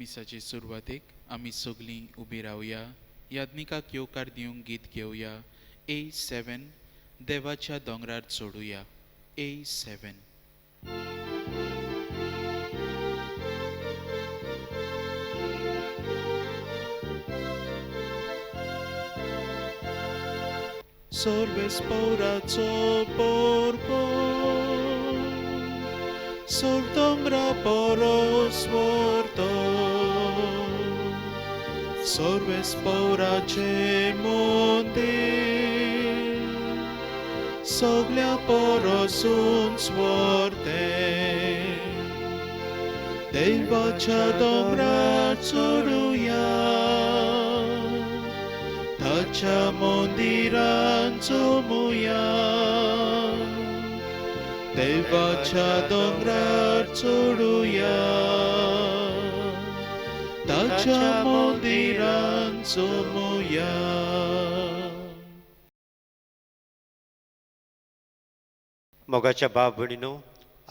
मिसाचे सुरवातेक आमी सगळीं उबी रावया. याज्ञिकाक येवकार दिवंक गीत घेवया. A7 देवाच्या दोंगरार चोडुया. A7. Sorbes poraco porpo, sortongra poros vorto, sorbes porace monte, soglia poros uns vorte, devacha dongra coruya. Tacha mondiran comuya, devacha dongrar coruya. Tacha mondiran comuya. मोगाच्या बाब भणीनो,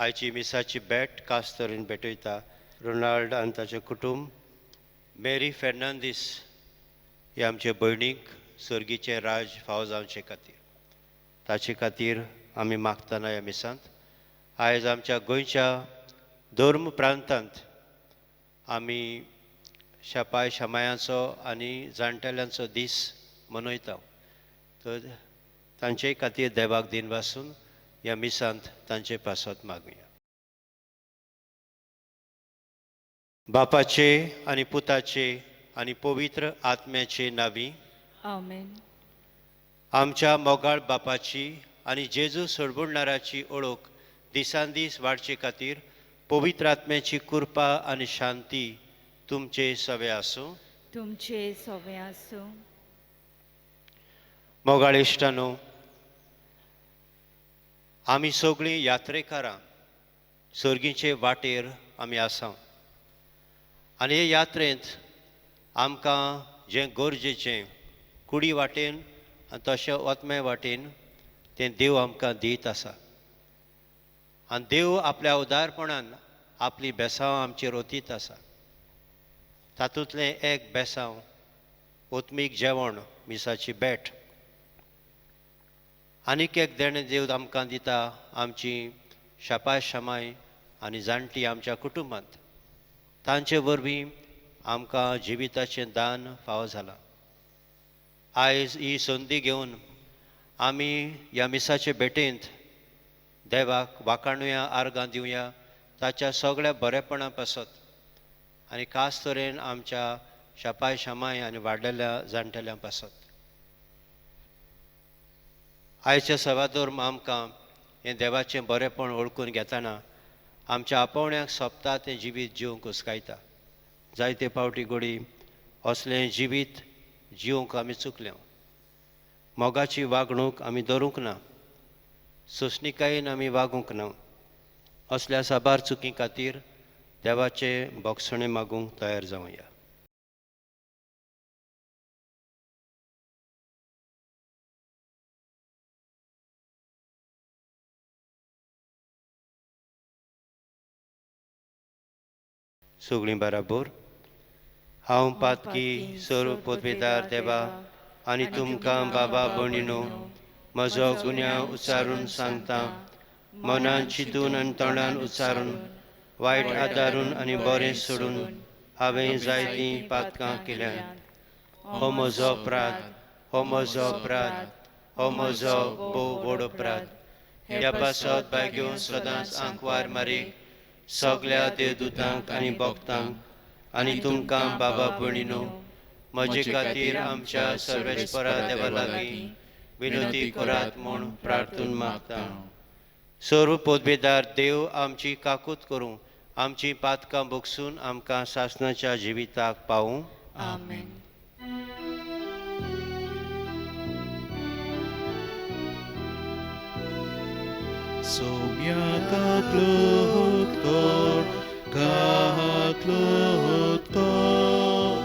आयची मिसाची बॅट खास तरेन भेटयता रोनाल्ड आनी ताचें कुटुंब. मेरी फेर्नांदीस हे आमचे भयणीक सर्गीचे राज फावो जावचे खातीर ताचे खातीर आमी मागतना ह्या मिसांत. आयज आमच्या गोंयच्या धर्म प्रांतांत आमी शापाय शामायांचो आनी जाणटेल्यांचो दीस मनयता. तर तांचे खातीर देवाक दिन वासून ह्या मिसांत तांचे पासत मागुया. बापाचे आनी पुताचे आनी पवित्र आत्म्याचे नांवी. आमेन. आमच्या मोगाळ बापाची आनी जेजू सोडबुडणाराची ओळख दिसान दीस वाडचे खातीर पवित्र आत्म्याची कृपा आनी शांती तुमचे सवे आसूं. तुमचे सवे आसूं. मोगाळ इश्टानो, आमी सगळीं यात्रेकारां सर्गीचे वाटेर आमी आसा आनी हे यात्रेंत आमकां जें गरजेचें कुडी वाटेन आनी तशें ओतमे वाटेन तें देव आमकां दीत आसा. आनी देव आपल्या उदारपणान आपली बेसांव आमचेर ओतीत आसा. तातूंतलें एक बेसांव ओत्मीक जेवण मिसाची बॅट. आनीक एक देणें देव आमकां दिता आमची शापाय शामाय आनी जाणटी आमच्या कुटुंबांत. तांचे वरवीं आमकां जिविताचें दान फावो जालां. आयज ही संदी घेवन आमी ह्या मिसाचे भेटेंत देवाक वाखाणुया, आर्गां दिवया ताच्या सगळ्या बरेपणा पासत आनी खास तरेन आमच्या शापाय शामाय आनी वाडलेल्या जाणटेल्यां पासत. आयच्या सवादोर आमकां हें देवाचें बरेपण ओळखून घेतना आमच्या आपोवण्यांक सोंपता तें जिवीत जिवंक हुस्कायता. जायते फावटी घडी असलें जिवीत जिवंक आमी चुकल्यो. मोगाची वागणूक आमी धरूंक ना, सोंसणिकायेन आमी वागूंक ना. असल्या साबार चुकी खातीर देवाचे बोगसणे मागूंक तयार जावया. सगळीं बराबर. हांव पातकी सर्व पदवेदार देवा आनी तुमकां बाबा भणीनो म्हजो गुन्यांव उच्चारून सांगता. मनान चिंतून आनी तोंडान उच्चारून वायट आदारून आनी बरें सोडून हांवें जायतीं पातकां केल्यात. हो म्हजो अपराध, हो म्हजो अपराध, हो म्हजो भोव व्हड अपराध. ह्या पासत बाय घेवन सदांच आंकवार मारीक सगळ्या देवदूतांक आनी भक्तांक आनी तुमकां बाबा भणीनो म्हजे खातीर आमच्या सर्वेस्परा देवा लागीं विनोदी करात म्हूण प्रार्थून मागता. सर्व पदवेदार देव आमची काकूत करूं, आमची पातकां भोगसून आमकां सासणाच्या जिविताक पावूं. आमेन. Somia kaklut kor, kaklut kor.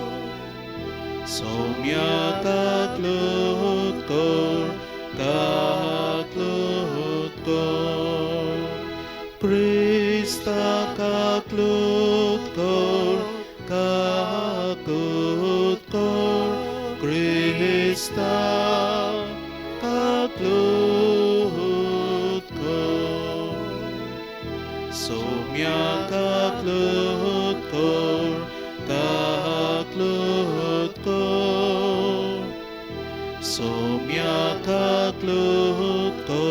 Somia kaklut kor, kaklut kor. Prista kaklut kor, kaklut Krista kaklut ko. Somia kaklut ko, kaklut ko. Somia kaklut ko,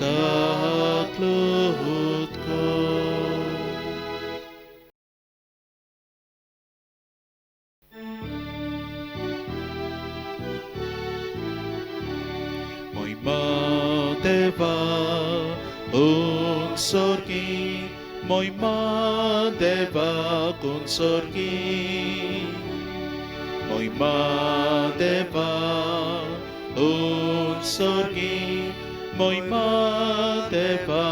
kaklut ko. Moima deva unsorgi, moima deva consorgi, moima deva unsorgi, moima deva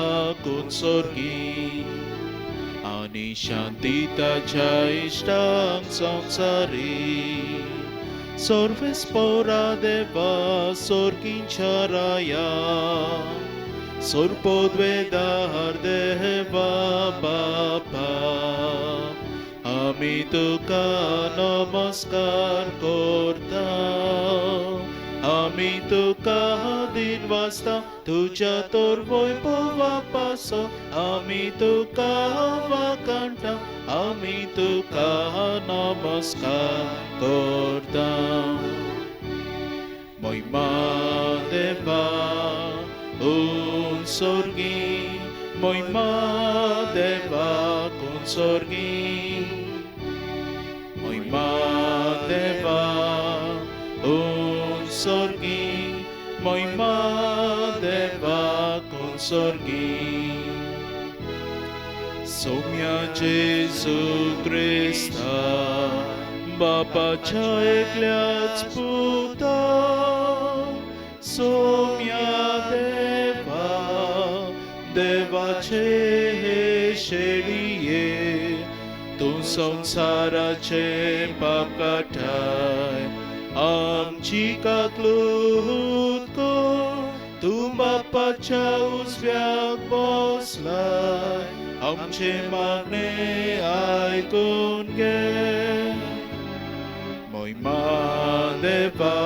consorgi. Ani shantitaच्या इष्टां संसारी Sorvespora deva sorginčaraja, sorpodvedar deva baba. Ami tuka namaskar korta, ami tuka dinvasta, tuja torvoi pova paso, ami tuka vakanta, ami tuka namaskar korta. Moima deva unsorgi, moima deva consorgi, moima deva unsorgi, moima deva consorgi. Somia Jesu Krista, Bapaच्या एकल्याच पुता, सोम्या देवा, देवाचे हे शेळिये, तू संसाराचे पाप काठाय, आमची काकलूत को, तू बापाच्या उजव्याक बसलाय, आमचे मागणे ऐकून घे. Moima deva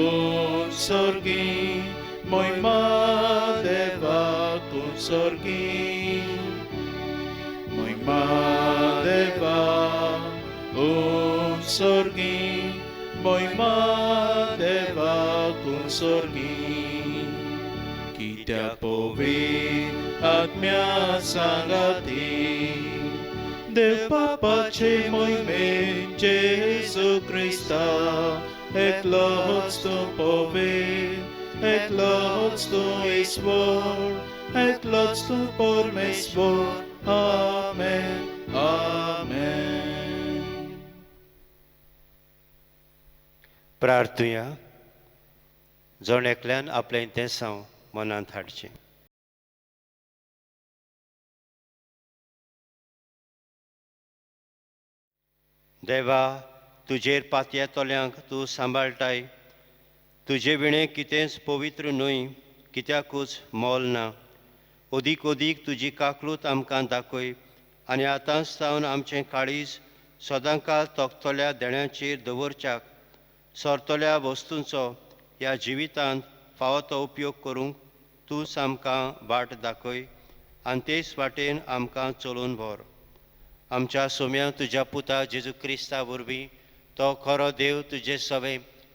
unsorgi, moima deva consorgi, moima deva unsorgi, moima deva consorgi. Kita povi atmia sangati, Dev papace moime Jesu Krista, ek lots tu povi, ek lots tu isvor, ek lots tu por mesvor. Amen, amen. प्रार्थुया जण एकल्यान आपलें इंतेसांव मनांत हाडचें. देवा, तुजेर पातया तोल्यांक तूं सांबाळटाय, तुजे विणे कितेंच पवित्र न्हय, कित्याकूच मोल ना. ओदीक ओदीक तुजी काकलूत आमकां दाखय आनी आतांच सावन आमचें काळीज सदांकाळ तोखतोल्या देण्याचेर दवरच्याक, सरतोल्या वस्तूंचो ह्या जिवितांत फावो तो उपयोग करूंक तूंच आमकां वाट दाखय आनी तेच वाटेन आमकां चलोवन व्हर. आमच्या सोम्या तुज्या पुता जेजू क्रिस्ता वरवीं तो खरो देव तुजे सवे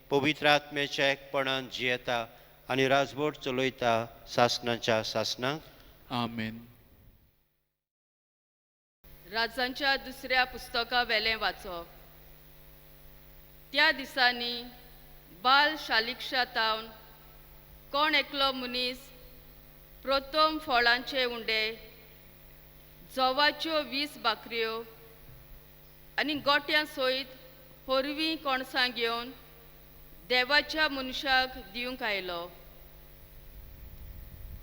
पवित्र आत्म्याच्या एकपणान जियेता आनी राजवट चलयता सासणाच्या सासणाक. आमेन. राजांच्या दुसऱ्या पुस्तका वेलें वाचप. त्या दिसांनी बाल शालिक्षातावन कोण एकलो मनीस प्रथम फळांचे उंडे, जवाच्यो 20 बाकऱ्यो आनी गोट्यां सयत पोरवीं कोणसां घेवन देवाच्या मनशाक दिवंक आयलो.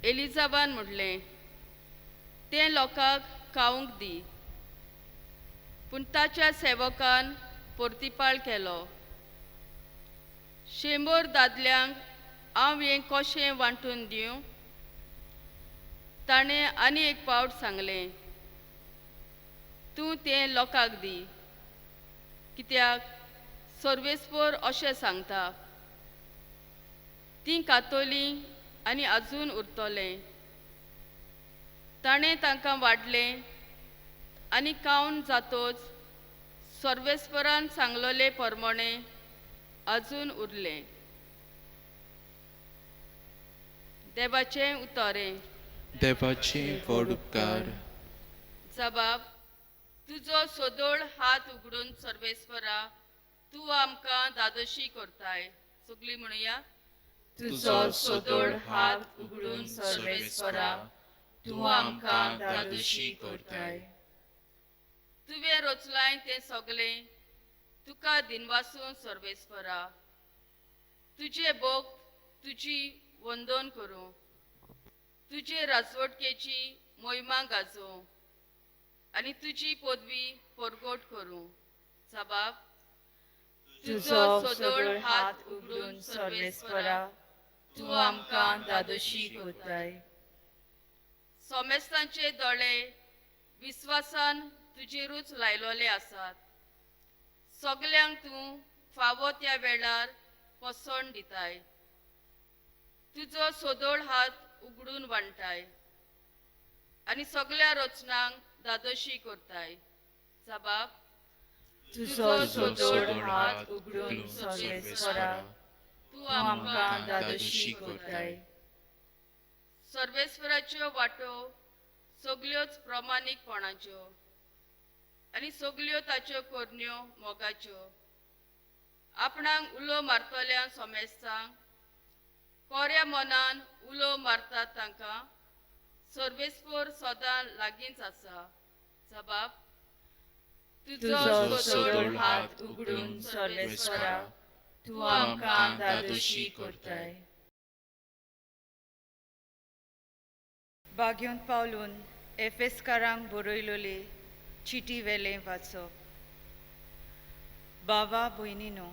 एलिझाबान म्हणलें, तें लोकांक खावंक दी. पूण ताच्या सेवकान परतिपाळ केलो, 100 दादल्यांक हांव हें कशें वांटून दिवं? ताणें आनी एक पावट सांगलें, तूं तें लोकांक दी, कित्याक सर्वेस्पर अशें सांगता, ती कातोली आनी अजून उरतले. ताणें तांकां वाडलें आनी कावन जातोच सर्वेस्परान सांगलोले प्रमाणे अजून उरलें. देवाचें उतरें. देवाचे व्हड उपकार. जबाब. तुजो सोदोळ हात उगडून सर्वेस्परा, तूं आमकां दादोशी करताय. सगळीं म्हणुया. तुजो सोदोळ हात उगडून सर्वेस्परा, तूं आमकां दादोशी करताय. तुवें रचलाय तें सगळें तुका दिनवासून सर्वेस्परा. तुजे भोक्त तुजी वंदन करूं, तुजे राजवटकेची मोहिमा गाजोवं आनी तुजी पदवी परगट करूं. जबाब. तुजो सोदोळ हात उगडून सर्वेस्परा, तूं आमकां दादोशी करताय. सोमेस्तांचे दोळे विस्वासान तुजेरूच लायलोले आसात. सगल्यांक तूं फावो त्या वेळार पसंत दिताय. तुजो सोदोळ हात उगडून वांटाय आनी सगळ्या रचनांक दादोशी करताय. जबाब. तुजो सोदोळ हात उगडून सर्वेस्परा, तूं आमकां दादोशी करताय. सर्वेस्पराच्यो वाटो सगळ्योच प्रमाणीकपणाच्यो आनी सगळ्यो ताच्यो करण्यो मोगाच्यो. आपणाक उलो मारतल्या सोमेस्तांक, कोऱ्या मनान उलो मारतात तांकां सर्वेस्पर सदां लागींच आसा. जबाब. तुजो सोदोळ हात उगडून सर्वेस्परा, तूं आमकां दादोशी करताय. बाग्योंत पावलून एफेसकारांक बरयलोली चिटी वेलें वाचप. बाबा भयणीनो,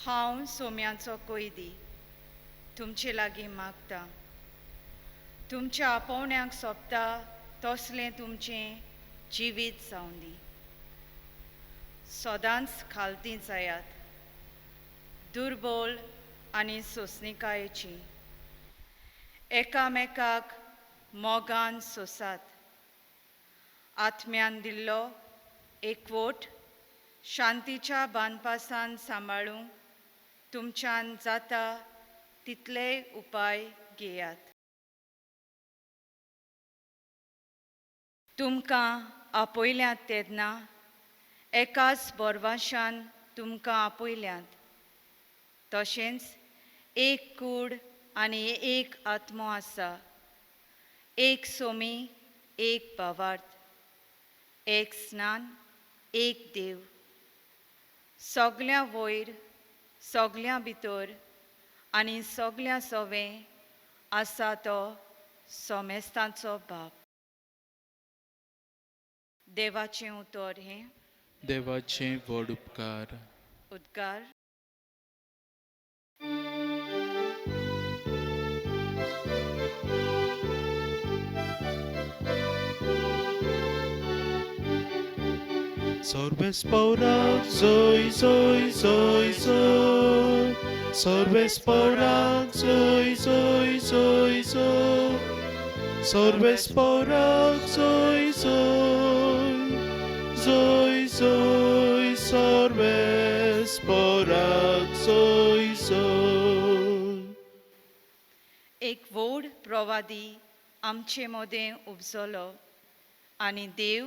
हांव सोम्याचो कोयदी तुमचे लागीं मागतां. तुमच्या आपोवण्यांक सोबता तसलें तुमचें जिवीत जावं दी. सदांच खालती जायात, दुर्बल आनी सोंसणिकायेची. एकामेकाक मोगान सोसात. आत्म्यान दिल्लो एकवट शांतीच्या बानपासान सांबाळूंक तुमच्यान जाता तितले उपाय घेयात. तुमकां आपयल्यात तेन्ना एकाच बोरवाशान तुमकां आपयल्यात. तशेंच एक कूड आनी एक आत्मो आसा. एक सोमी, एक भावार्थ, एक स्नान, एक देव. सगल्या वयर, सगल्या भितर आनी सगल्या सोवें आसा तो सोमेस्तांचो बाप. देवाचें उतर हें. देवाचे व्हड उपकार. उद्गार. Sorbesporak zoi zoi zoi zoi. Sorbesporak zoi zoi zoi zoi. Sorbesporak zoi zoi zoi zoi. Sorbesporak zoi zoi. एक व्हड प्रवादी आमचे मोदें उपजलो आनी देव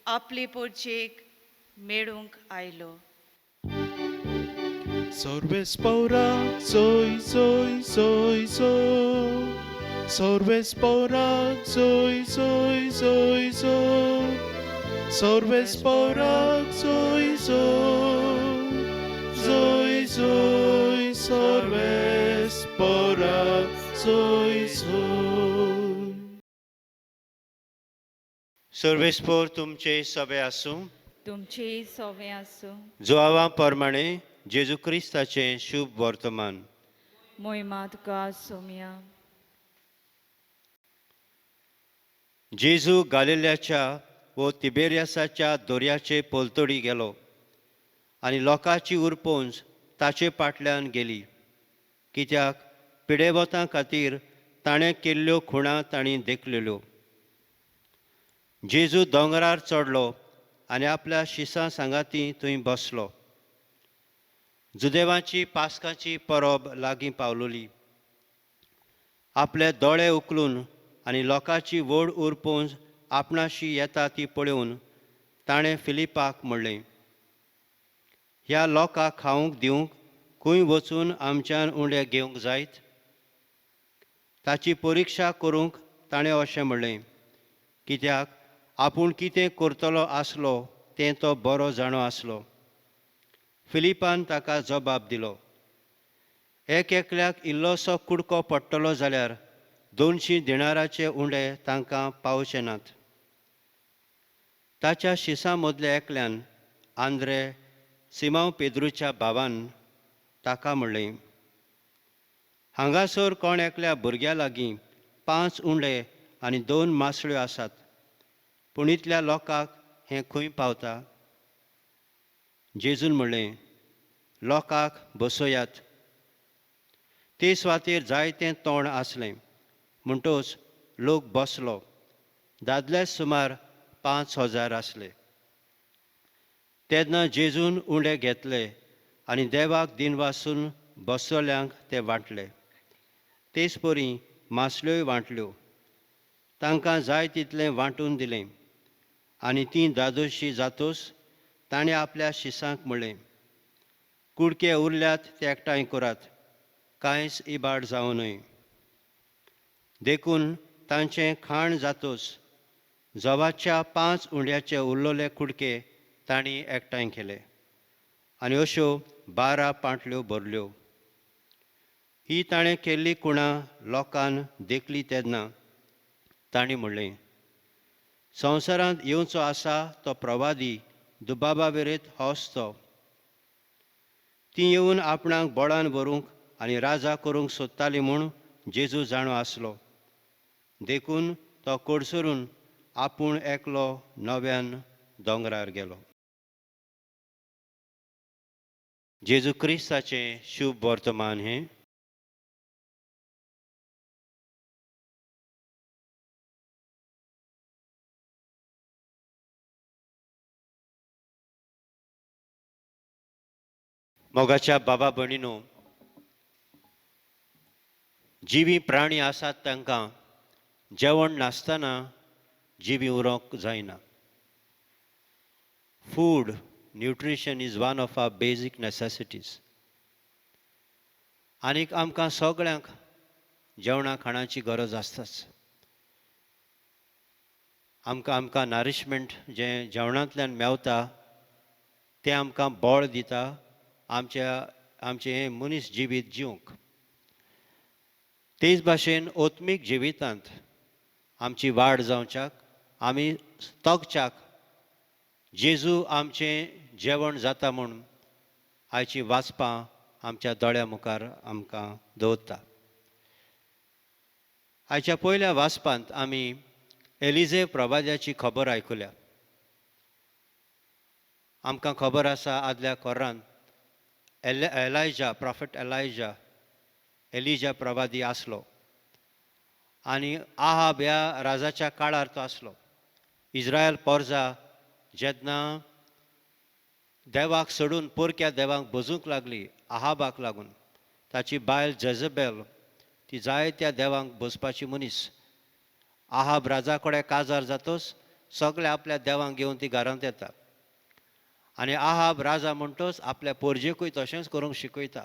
आपले पोरचेक मेळूंक आयलो. Sorbesporak zoi zoi zoi zoi. Sorbesporak zoi zoi zoi zoi. Sorbesporak zoi zoi zoi zoi. Sorbesporak zoi zoi. सर्वेस्पर तुमचे सभे आसूं. तुमचे सोवें आसूं. जोआवा प्रमाणे जेजू क्रिस्ताचें शुभ वर्तमान. मोहिमा तुका सोम्या. जेजू गालिल्याच्या व तिबेरियासाच्या दर्याचे पलतडी गेलो आनी लोकांची उरपोंज ताचे फाटल्यान गेली, कित्याक पिडेवतां खातीर ताणें केल्ल्यो खुणां तांणी देखलेल्यो. जेजू दोंगरार चडलो आनी आपल्या शिसां सांगाती थंय बसलो. जुदेवांची पास्काची परब लागीं पावलोली. आपले दोळे उखलून आनी लोकांची व्हड उरपोंज आपणाशी येता ती पळोवन ताणें फिलिपाक म्हणलें, ह्या लोकांक खावंक दिवंक खंय वचून आमच्यान उंडे घेवंक जायत? ताची परिक्षा करूंक ताणें अशें म्हणलें, कित्याक आपूण कितें करतलो आसलो तें तो बरो जाणो आसलो. फिलिपान ताका जबाब दिलो, एकल्याक इल्लोसो कुडको पडटलो जाल्यार 200 दिनाराचे उंडे तांकां पावचे नात. ताच्या शिसां मदल्या एकल्यान, आंद्रे, सिमांव पेद्रूच्या भावान ताका म्हणलें, हांगासर कोण एकल्या भुरग्या लागीं 5 उंडे आनी 2 मासळ्यो आसात, पूण इतल्या लोकांक हें खंय पावता? जेजून म्हणलें, लोकांक बसयात. ते सुवातेर जायतें तोंड आसलें, म्हणटच लोक बसलो. दादले सुमार 5,000 आसले. तेन्ना जेजून उंडे घेतले आनी देवाक दिनवासून बसयल्ल्यांक ते वांटले. तेच परी मासल्योय वांटल्यो. तांकां जाय तितलें वांटून दिलें. आनी तीं दादोशी जातूच ताणें आपल्या शिसांक म्हणलें, कुडके उरल्यात ते एकठांय करात, कांयच इबाड जावं न्हय. देखून तांचें खाण जातूच जवाच्या 5 उंड्याचे उरलोले कुडके तांणी एकठांय केले आनी अश्यो 12 पांटल्यो भरल्यो. ही ताणें केल्ली खुणां लोकांन देखली तेन्ना तांणी म्हणलें, संवसारांत येवचो आसा तो प्रवादी दुबाबावेरेंत होच तो. ती येवन आपणाक बोळान व्हरूंक आनी राजा करूंक सोदताली म्हूण जेजू जाणो आसलो. देखून तो कडसरून आपूण एकलो नव्यान दोंगरार गेलो. जेजू क्रिस्ताचें शुभ वर्तमान हें. मोगाच्या बाबा भयणीनो, जिवी प्राणी आसात तांकां जेवण नासतना जिवी उरोंक जायना. Food, nutrition is one of our basic necessities. आनीक आमकां सगळ्यांक जेवणा खाणाची गरज आसताच. आमकां नरिशमेंट जें जेवणांतल्यान मेवता तें आमकां बळ दिता आमचें हें मनीस जिवीत जिवंक. तेच भाशेन ओत्मीक जिवितांत आमची वाड जावच्याक, आमी तगच्याक जेजू आमचें जेवण जाता म्हूण आयची वाचपां आमच्या दोळ्या मुखार आमकां दवरता. आयच्या पयल्या वाचपांत आमी एलिझे प्रवाद्याची खबर आयकुल्या. आमकां खबर आसा आदल्या कोरांत प्रॉफेट एलिजा प्रवादी आसलो आनी आहाब ह्या राजाच्या काळार तो आसलो. इस्रायल पोरजा जेन्ना देवाक सोडून पोरक्या देवाक भजूंक लागली आहाबाक लागून, ताची बायल जेजबेल ती जायत्या देवांक भजपाची मनीस, आहाब राजा कडेन काजार जातच सगळे आपल्या देवांक घेवन ती घरांत येता. आनी आहाब राजा म्हणटच आपल्या पोरजेकूय तशेंच करूंक शिकयता.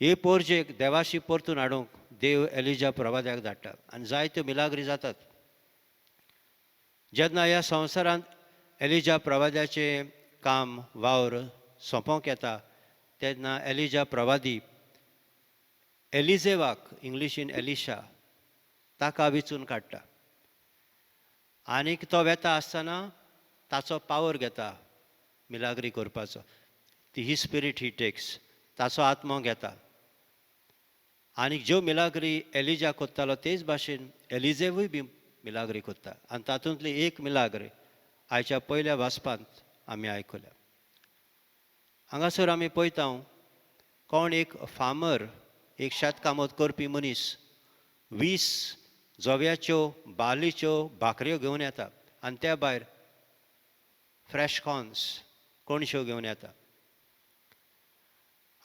हे पोरजेक देवाशी परतून हाडूंक देव एलिजा प्रवाद्याक धाडटा आनी जायत्यो मिलाग्री जातात. जेन्ना ह्या संवसारांत एलिजा प्रवाद्याचें काम वावर सोंपोंक येता तेन्ना एलिजा प्रवादी एलिझेवाक, इंग्लिशीन एलिशा, ताका विचून काडटा. आनीक तो वेता आसतना ताचो पावर घेता मिलाग्री करपाचो. ही स्पिरीट ही टेक्स, ताचो आत्मो घेता. आनीक ज्यो मिलाग्री एलिजा कोत्तालो तेच भाशेन एलिझेवूय बी मिलाग्री कोत्ता. आनी तातूंतली एक मिलाग्री आयच्या पयल्या वाचपांत आमी आयकुल्या. हांगासर आमी पळयता कोण एक फार्मर, एक शेतकामत करपी मनीस 20 जोव्याच्यो बार्लीच्यो भाकऱ्यो घेवन येता आनी त्या भायर फ्रेश कॉर्न्स कोणश्यो घेवन येता.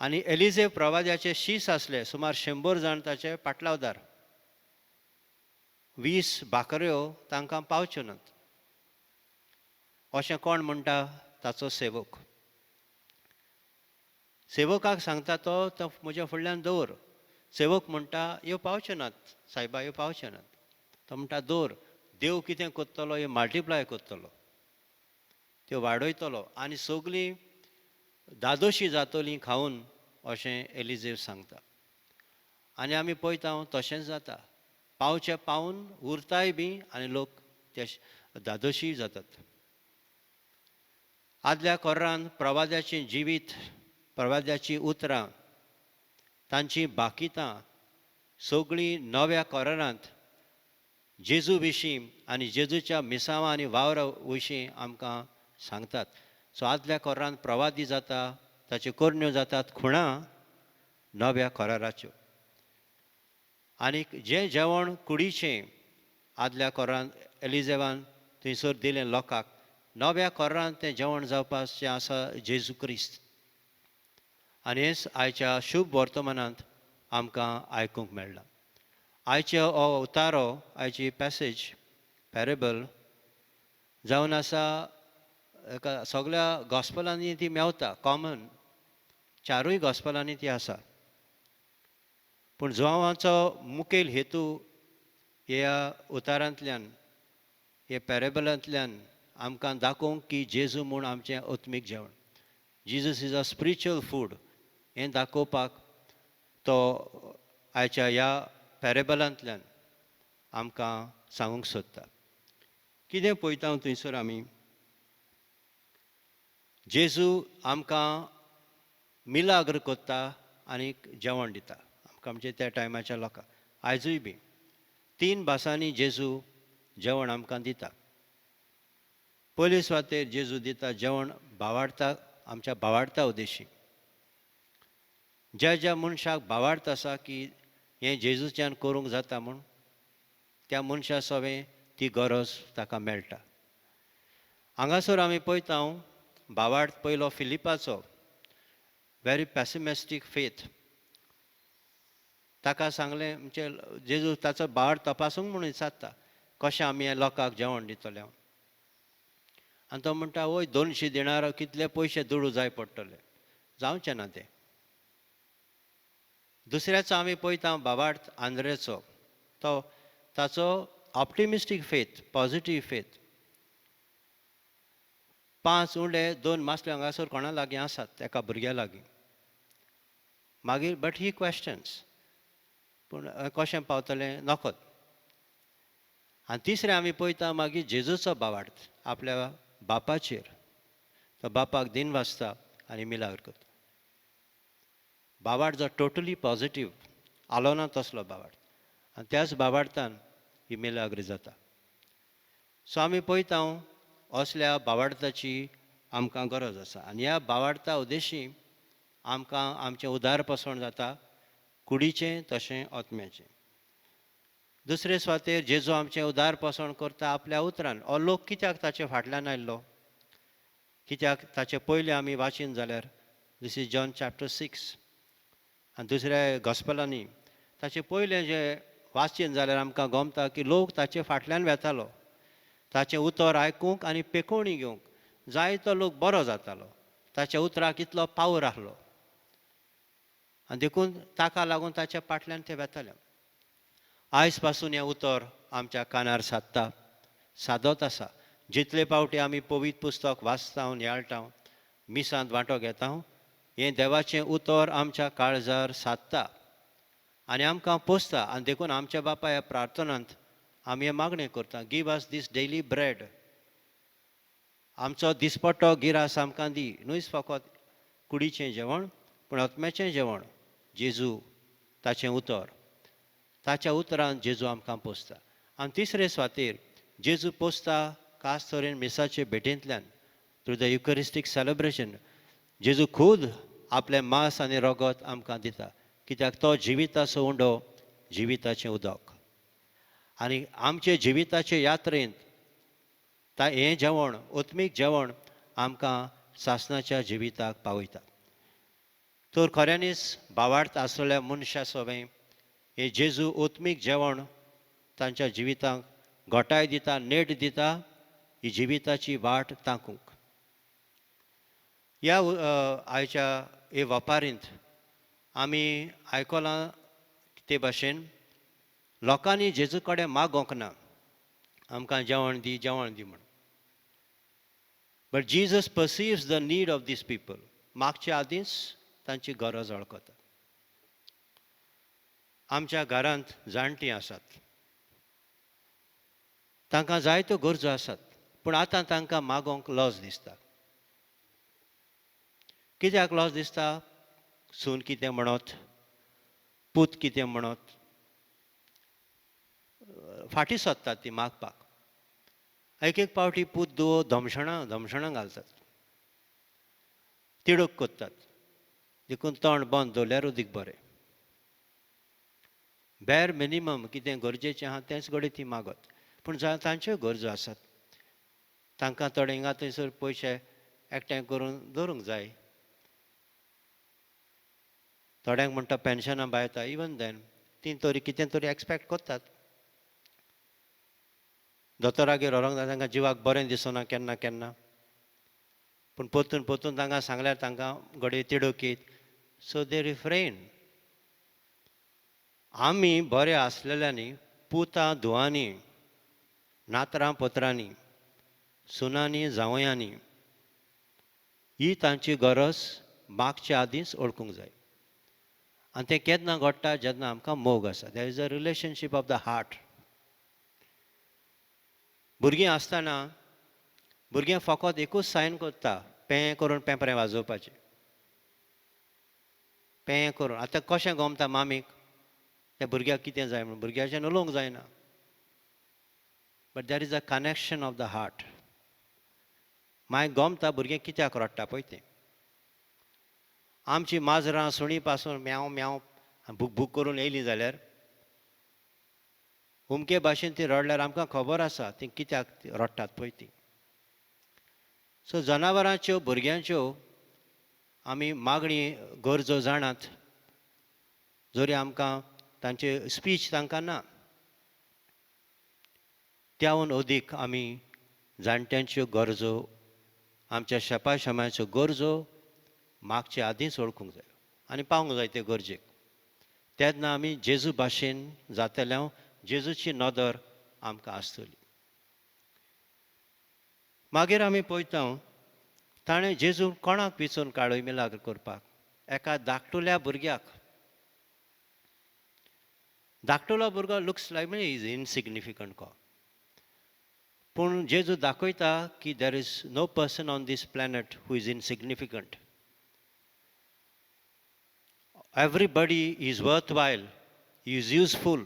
आनी एलिझेव प्रवाद्याचे शीस आसले, सुमार 100 जाण ताचे पाटलावदार. 20 भाकऱ्यो तांकां पावच्यो नात अशें कोण म्हणटा? ताचो सेवक. सेवकाक सांगता तो म्हज्या फुडल्यान दवर. सेवक म्हणटा ह्यो पावच्यो नात सायबा, ह्यो पावच्यो नात. तो म्हणटा दवर, देव कितें करतलो ह्यो मल्टिप्लाय करतलो, त्यो वाडयतलो आनी सगळीं दादोशी जातलीं खावन, अशें एलिझेव सांगता. आनी आमी पळयता तशेंच जाता. पावचे पावून उरताय बी आनी लोक ते दादोशी जातात. आदल्या कोरांत प्रवाद्याचें जिवीत, प्रवाद्याचीं उतरां, तांचीं बाकितां सगळीं नव्या कोरांत जेजू विशीं आनी जेजूच्या मिसावां आनी वावरा विशीं आमकां सांगतात. सो आदल्या कोरांत प्रवादी जाता, ताच्यो कोरण्यो जातात खुणां नव्या कोराराच्यो. आनीक जें जेवण कुडीचें आदल्या कोरांत एलिझेवान थंयसर दिलें लोकांक, नव्या कोरांत तें जेवण जावपाचें आसा जेजू क्रिस्त. आनी हेंच आयच्या शुभ वर्तमानांत आमकां आयकूंक मेळटा. आयचे हो उतारो, आयची पॅसेज पॅरेबल जावन आसा एका सगळ्या गॉस्पलांनी ती मेवता, कॉमन 4 गॉस्पलांनी ती आसा. पूण जोवांचो मुखेल हेतू ह्या उतारांतल्यान, हे पॅरेबलांतल्यान आमकां दाखोवंक की जेजू म्हूण आमचें आत्मीक जेवण, Jesus is a spiritual food, हें दाखोवपाक तो आयच्या ह्या पॅरेबलांतल्यान आमकां सांगूंक सोदता. कितें पळयता थंयसर आमी? जेजू आमकां मिलाग्र करता आनी जेवण दिता आमकां, म्हणजे त्या टायमाच्या लोकांक. आयजूय बी 3 भासांनी जेजू जेवण आमकां दिता. पयले सुवातेर जेजू दिता जेवण भावार्था, आमच्या भावार्था उद्देशी. ज्या ज्या मनशाक भावार्थ आसा की हें जेजूच्यान करूंक जाता म्हूण, त्या मनशा सवें ती गरज ताका मेळटा. हांगासर आमी पळयता भावार्थ पयलो फिलिपाचो, वेरी पॅसिमिस्टीक फेथ. ताका सांगलें, म्हणजे जेजू ताचो भावार्थ तपासूंक म्हणून विचारता कशें आमी ह्या लोकांक जेवण दितले. आनी तो म्हणटा वय 200 दिनार कितले पयशे दुडू जाय पडटले, जावचें ना तें. दुसऱ्याचो आमी पळयता भावार्थ आंद्रेचो, तो ताचो ऑप्टिमिस्टीक फेथ, पॉजिटीव फेथ. 5 उंडे 2 मासले हांगासर कोणा लागीं आसात, एका भुरग्या लागीं. मागीर बट ही क्वेश्चन्स, पूण कशें पावतलें नकत. आनी तिसरें आमी पळयता मागीर जेजूचो भावार्थ आपल्या बापाचेर. तो बापाक दिन वाजता आनी मिलाग्र करता. भावार्थ जो टोटली पॉजिटीव, आलो ना तसलो भावार्थ. आनी त्याच भावार्थान ही मिलाग्र जाता. सो आमी पळयता असल्या भावार्थाची आमकां गरज आसा. आनी ह्या भावार्था उद्देशी आमकां आमचें उदारपसण जाता, कुडीचें तशें आत्म्याचें. दुसरे सुवातेर जेजू आमचें उदारपसण करता आपल्या उतरान. हो लोक कित्याक ताचे फाटल्यान आयल्लो? कित्याक ताचे पयलीं आमी वाचीन जाल्यार दीस इज जॉन चॅप्टर 6 आनी दुसऱ्या गॉस्पलांनी ताचे पयलें जें वाचीन जाल्यार आमकां गमता की लोक ताचे फाटल्यान वेतालो ताचें उतर आयकूंक आनी पेखोवणी घेवंक. जायतो लोक बरो जातालो, ताच्या उतराक इतलो पावर आसलो आनी देखून ताका लागून ताच्या फाटल्यान ते वेताले. आयज पासून हें उतर आमच्या कानार सादता, सादत आसा. जितले फावटी आमी पवित्र पुस्तक वाचता, नियाळटा, मिसांत वांटो घेता, हें देवाचें उतर आमच्या काळजार सादता आनी आमकां पोसता. आनी देखून आमच्या बापा ह्या प्रार्थनांत आमी हें मागणें करता, गीव अस दीस डेली ब्रेड. आमचो दिसपट्टो गिरास आमकां दी. न्हूच फकत कुडीचें जेवण, पूण आत्म्याचें जेवण. जेजू ताचें उतर, ताच्या उतरान जेजू आमकां पोसता. आनी तिसरे सुवातेर जेजू पोसता खास तरेन मिसाचे भेटेंतल्यान, थ्रू द युकरिस्टीक सेलेब्रेशन. जेजू खूद आपले मांस आनी रगत आमकां दिता, कित्याक तो जिविताचो उंडो, जिविताचें उदक. आनी आमचे जिविताचे यात्रेंत हें जेवण, ओत्मीक जेवण आमकां सासणाच्या जिविताक पावयता. तर खऱ्यांनीच भावार्थ आसलेल्या मनशा सोबें हें जेजू ओत्मीक जेवण तांच्या जिविताक घोटाय दिता, नेट दिता, ही जिविताची वाट तांकूंक. ह्या आयच्या हे वपारींत आमी आयकलां ते भाशेन लोकांनी जेजू कडेन मागोंक ना आमकां जेवण दी म्हण. But Jesus perceives the need of these people. मागच्या आदींच तांची गरज वळखता. आमच्या घरांत जाणटीं आसात, तांकां जायत्यो गरजो आसात, पूण आतां तांकां मागोंक लज दिसता. कित्याक लज दिसता? सून कितें म्हणत, पूत कितें म्हणत, फाटीं सरतात ती मागपाक. एक पावटी पूत धुवो धमशणां घालतात, तिडक कोत्तात, देखून तोंड बंद दवरल्यार उदीक बरें. बॅर मिनिमम कितें गरजेचें आहा तेंच घडये ती मागत. पूण तांच्यो गरजो आसात, तांकां थोडे हिंगा थंयसर पयशे एकठांय करून दवरूंक जाय. थोड्यांक म्हणटा पेन्शनां बायता, इवन देन ती तरी कितें तरी एक्सपेक्ट कोत्तात. दोतोरागेर व्हरोंक जाय, तांकां जिवाक बरें दिसना केन्ना केन्ना, पूण परतून तांकां सांगल्यार तांकां घडये तिडक येत. सो दे रिफ्रेन. आमी बरे आसलेल्यांनी पुतां धुवांनी, नातरां पोतरांनी, सुनांनी जावयांनी ही तांची गरज मागच्या आदींच ओळखूंक जाय. आनी तें केन्ना घडटा? जेन्ना आमकां मोग आसा. There is a relationship of the heart. भुरगीं आसतना भुरगें फकत एकूच सायन कोत्ता, पें करून पेंपरें वाजोवपाचें. पें करून. आतां कशें गमता मामीक? त्या भुरग्याक कितें जाय म्हणून भुरग्याच्यान उलोवंक जायना. But there is a connection of the heart. मांय गमता भुरगें कित्याक रडटा पळय तें. आमची माजरां सुणी पासून म्याव म्याव भूक भूक करून येयलीं जाल्यार हुमके भाशेन ती रडल्यार आमकां खबर आसा ती कित्याक रडटात पळय ती. सो जनावरांच्यो, भुरग्यांच्यो आमी मागणी गरजो जाणात, जरी आमकां तांचे स्पीच तांकां ना. त्याहून अदीक आमी जाणट्यांच्यो गरजो, आमच्या शेपाशमाच्यो गरजो मागच्या आदींच ओळखूंक जाय आनी पावूंक जाय ते गरजेक. तेन्ना आमी जेजू भाशेन जातल्या जेजूची नदर आमकां आसतली. मागीर आमी पळयता ताणें जेजू कोणाक विचून काडूय मिलाग्र करपाक? एका धाकटुल्या भुरग्याक. धाकटुलो भुरगो लुक्स लायक इज इनसिग्निफिकंट को. पूण जेजू दाखयता की there is no person on this planet who is insignificant. Everybody is worthwhile, is useful,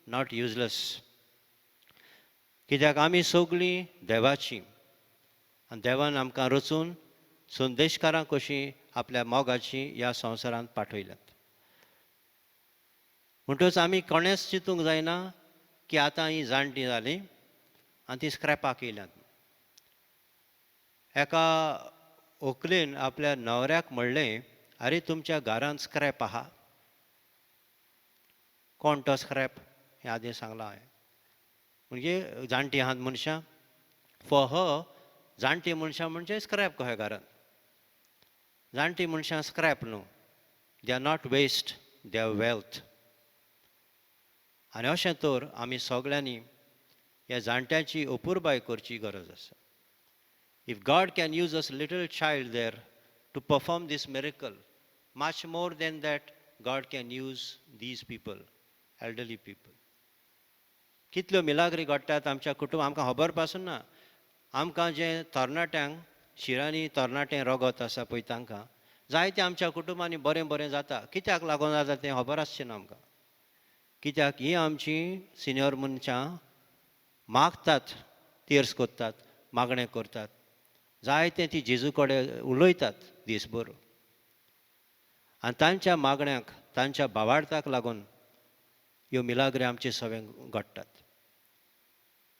not useless. कित्याक आमी सगळीं देवाचीं आनी देवान आमकां रचून संदेशकारां कशीं आपल्या मोगाचीं ह्या संवसारांत पाठयल्यात. म्हणटच आमी कोणेंच चिंतूंक जायना की आतां हीं जाणटीं जालीं आनी तीं स्क्रॅपाक येयल्यांत. एका व्हंकलेन आपल्या न्हवऱ्याक म्हणलें, आरे तुमच्या घरांत स्क्रॅप आहा? कोण तो स्क्रॅप? हें आदीं सांगलां हांवें. म्हणजे जाणटीं आहात मनशां. फॉर हर जाणटीं मनशां म्हणजे स्क्रॅप कशें घरांत. जाणटीं मनशां स्क्रॅप न्हू. They are not waste, they are wealth. आनी अशें तर आमी सगळ्यांनी ह्या जाणट्यांची अपुरबाय करची गरज आसा. If God can use us little child there to perform this miracle, much more than that God can use these people, elderly people. कितल्यो मिलाग्री घडटात आमच्या कुटुंब आमकां खबर पासून ना. आमकां जे तरणाट्यांक शिरांनी तरणाटें रगत आसा पळय तांकां जायते आमच्या कुटुंबांनी बरें बरें जाता. कित्याक लागून जाता तें खबर आसचें ना आमकां. कित्याक हीं आमचीं सिनियर मनशां मागतात, तिर्स कोत्तात, मागणें करतात. जायते ती जेजू कडेन उलयतात दिसभर. आनी तांच्या मागण्यांक तांच्या भावार्थाक लागून ह्यो मिलाग्री आमचे सगळ्यांक घडटात.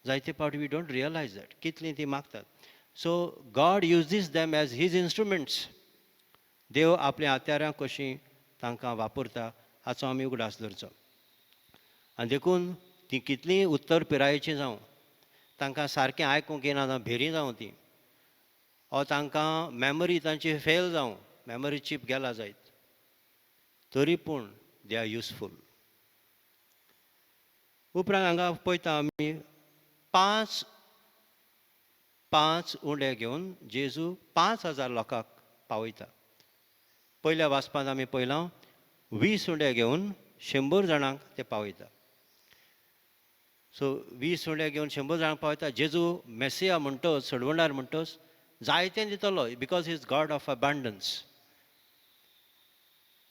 जायते फावटी वी डोंट रियलायज दॅट कितलीं ती मागतात. So God uses them as his instruments. देव आपल्या हात्यारां कशीं तांकां वापरता हाचो आमी उगडास धरचो. आनी देखून ती कितलीं उत्तर पिरायेचीं जावं, तांकां सारकें आयकूंक येना जावं भेरी जावं ती, वा तांकां मॅमरी तांची फेल जावं, मॅमरी चीप गेला जायत, तरी पूण दे आर युजफूल. उपरांत हांगा पळयता आमी पांच उंडे घेवन जेजू 5,000 लोकांक पावयता. पयल्या वाचपांत आमी पळयलां 20 उंडे घेवन 100 जाणांक ते पावयता. सो 20 उंडे घेवन 100 जाणांक पावयता. जेजू मेसिया म्हणटच, सडवंडार म्हणटच जायतें दितलो, because he is God of abundance.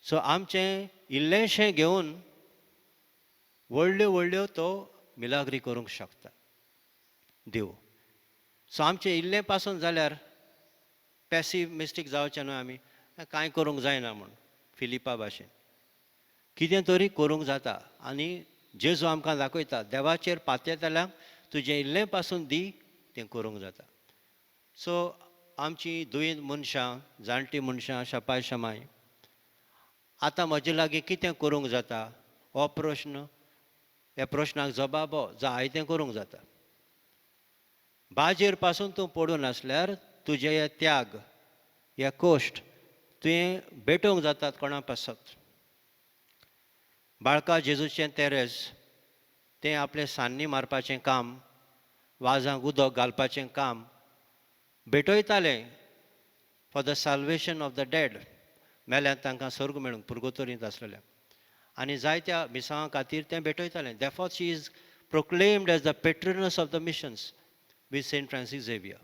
So आमचें इल्लेंशें घेवन व्हडल्यो व्हडल्यो तो मिलाग्री करूंक शकता देव. सो आमचें इल्लें पासून जाल्यार पॅसिमिस्टीक जावचें न्हय आमी, कांय करूंक जायना म्हूण फिलिपा भाशेन. कितें तरी करूंक जाता. आनी जेजू आमकां दाखयता देवाचेर पातयेतल्यांक तुजें इल्लें पासून दी, तें करूंक जाता. सो आमचीं दुयेंत मनशां, जाणटीं मनशां, शपाय शमाय, आतां म्हजे लागीं कितें करूंक जाता हो प्रश्न, ह्या प्रश्नाक जबाब हो जाय तें करूंक जाता. बाजेर पासून तूं पडून आसल्यार तुजे हे त्याग, हे कोश्ट तुवें भेटोवंक जातात कोणा पासत. बाळका जेजूचें तेरेस तें आपलें सान्नी मारपाचें काम, वाजांक उदक घालपाचें काम भेटयतालें for the salvation of the dead, मेल्यांत तांकां स्वर्ग मेळूंक, पुर्गोतोरींत आसलेल्यांक. आनी जायत्या मिसांवां खातीर तें भेटयतालें. Therefore she is proclaimed as the patroness of the missions with Saint Francis Xavier.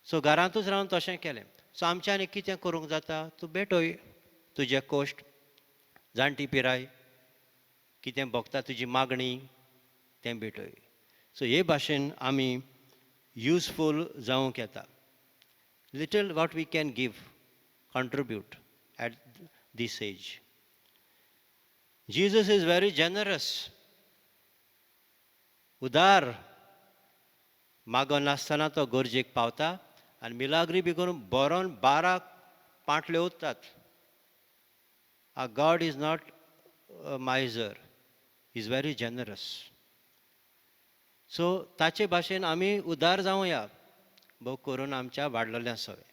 So घरांतूच रावन तशें केलें. सो आमच्यांनी कितें करूंक जाता, तूं भेटय तुजें कोश्ट, जाणटी पिराय, कितें भोगता तुजी मागणी तें भेटय. सो हे भाशेन आमी युजफूल जावंक येता. Little what we can give, contribute at this age. Jesus is very generous. उदार मागो नासतना तो गरजेक पावता आनी मिलाग्री बी करून बरोवन 12 पांटले उत्तात. God is not a miser. He is very generous. So ताचे भाशेन आमी उदार जावया, भोव करून आमच्या वाडलेल्या सवय.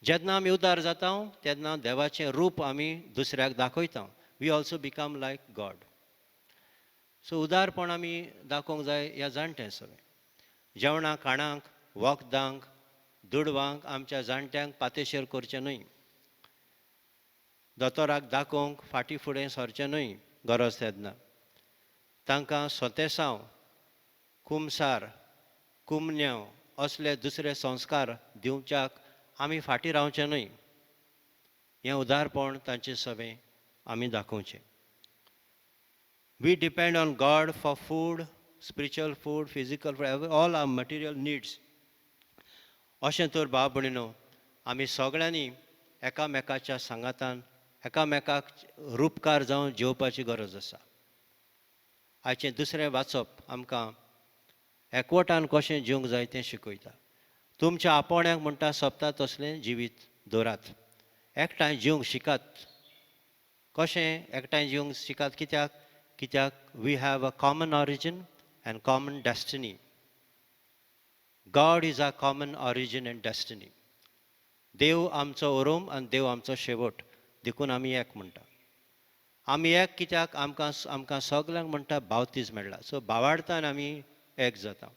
जेन्ना आमी उदार जाता तेन्ना देवाचें रूप आमी दुसऱ्याक दाखयता. We also become like God. So उदारपण आमी दाखोवंक जाय ह्या जाणट्यां सवय. जेवणाक, खाणाक, वखदांक, दुडवांक आमच्या जाणट्यांक पातेशेर करचें न्हय. दोतोराक दाखोवंक फाटीं फुडें सरचें न्हय गरज तेन्ना. तांकां सोंतेसांव, कुमसार, कुमन्यांव असले दुसरे संस्कार दिवच्याक आमी फाटीं रावचें न्हय. हें उदारपण तांचे सवय आमी दाखोवचें. We depend on God for food, spiritual food, physical food, all our material needs. अशें तर भाव भयणीनो आमी सगळ्यांनी एकामेकाच्या सांगातान एकामेकाक रूपकार जावन जेवपाची गरज आसा. आयचें दुसरें वाचप आमकां एकवटान कशें जेवंक जाय तें शिकयता. तुमच्या आपोण्याक म्हणटा सोंपता तसलें जिवीत दवरात. एकठांय जेवंक शिकात. कशें एकठांय जेवंक शिकात? कित्याक we have a common origin and common destiny. God is our common origin and destiny. देव आमचो ओरोम आनी देव आमचो शेवट, देखून आमी एक म्हणटा. आमी एक कित्याक आमकां सगल्यांक म्हणटा बावतीज मेळ्ळा. सो भावार्थान आमी एक जाता.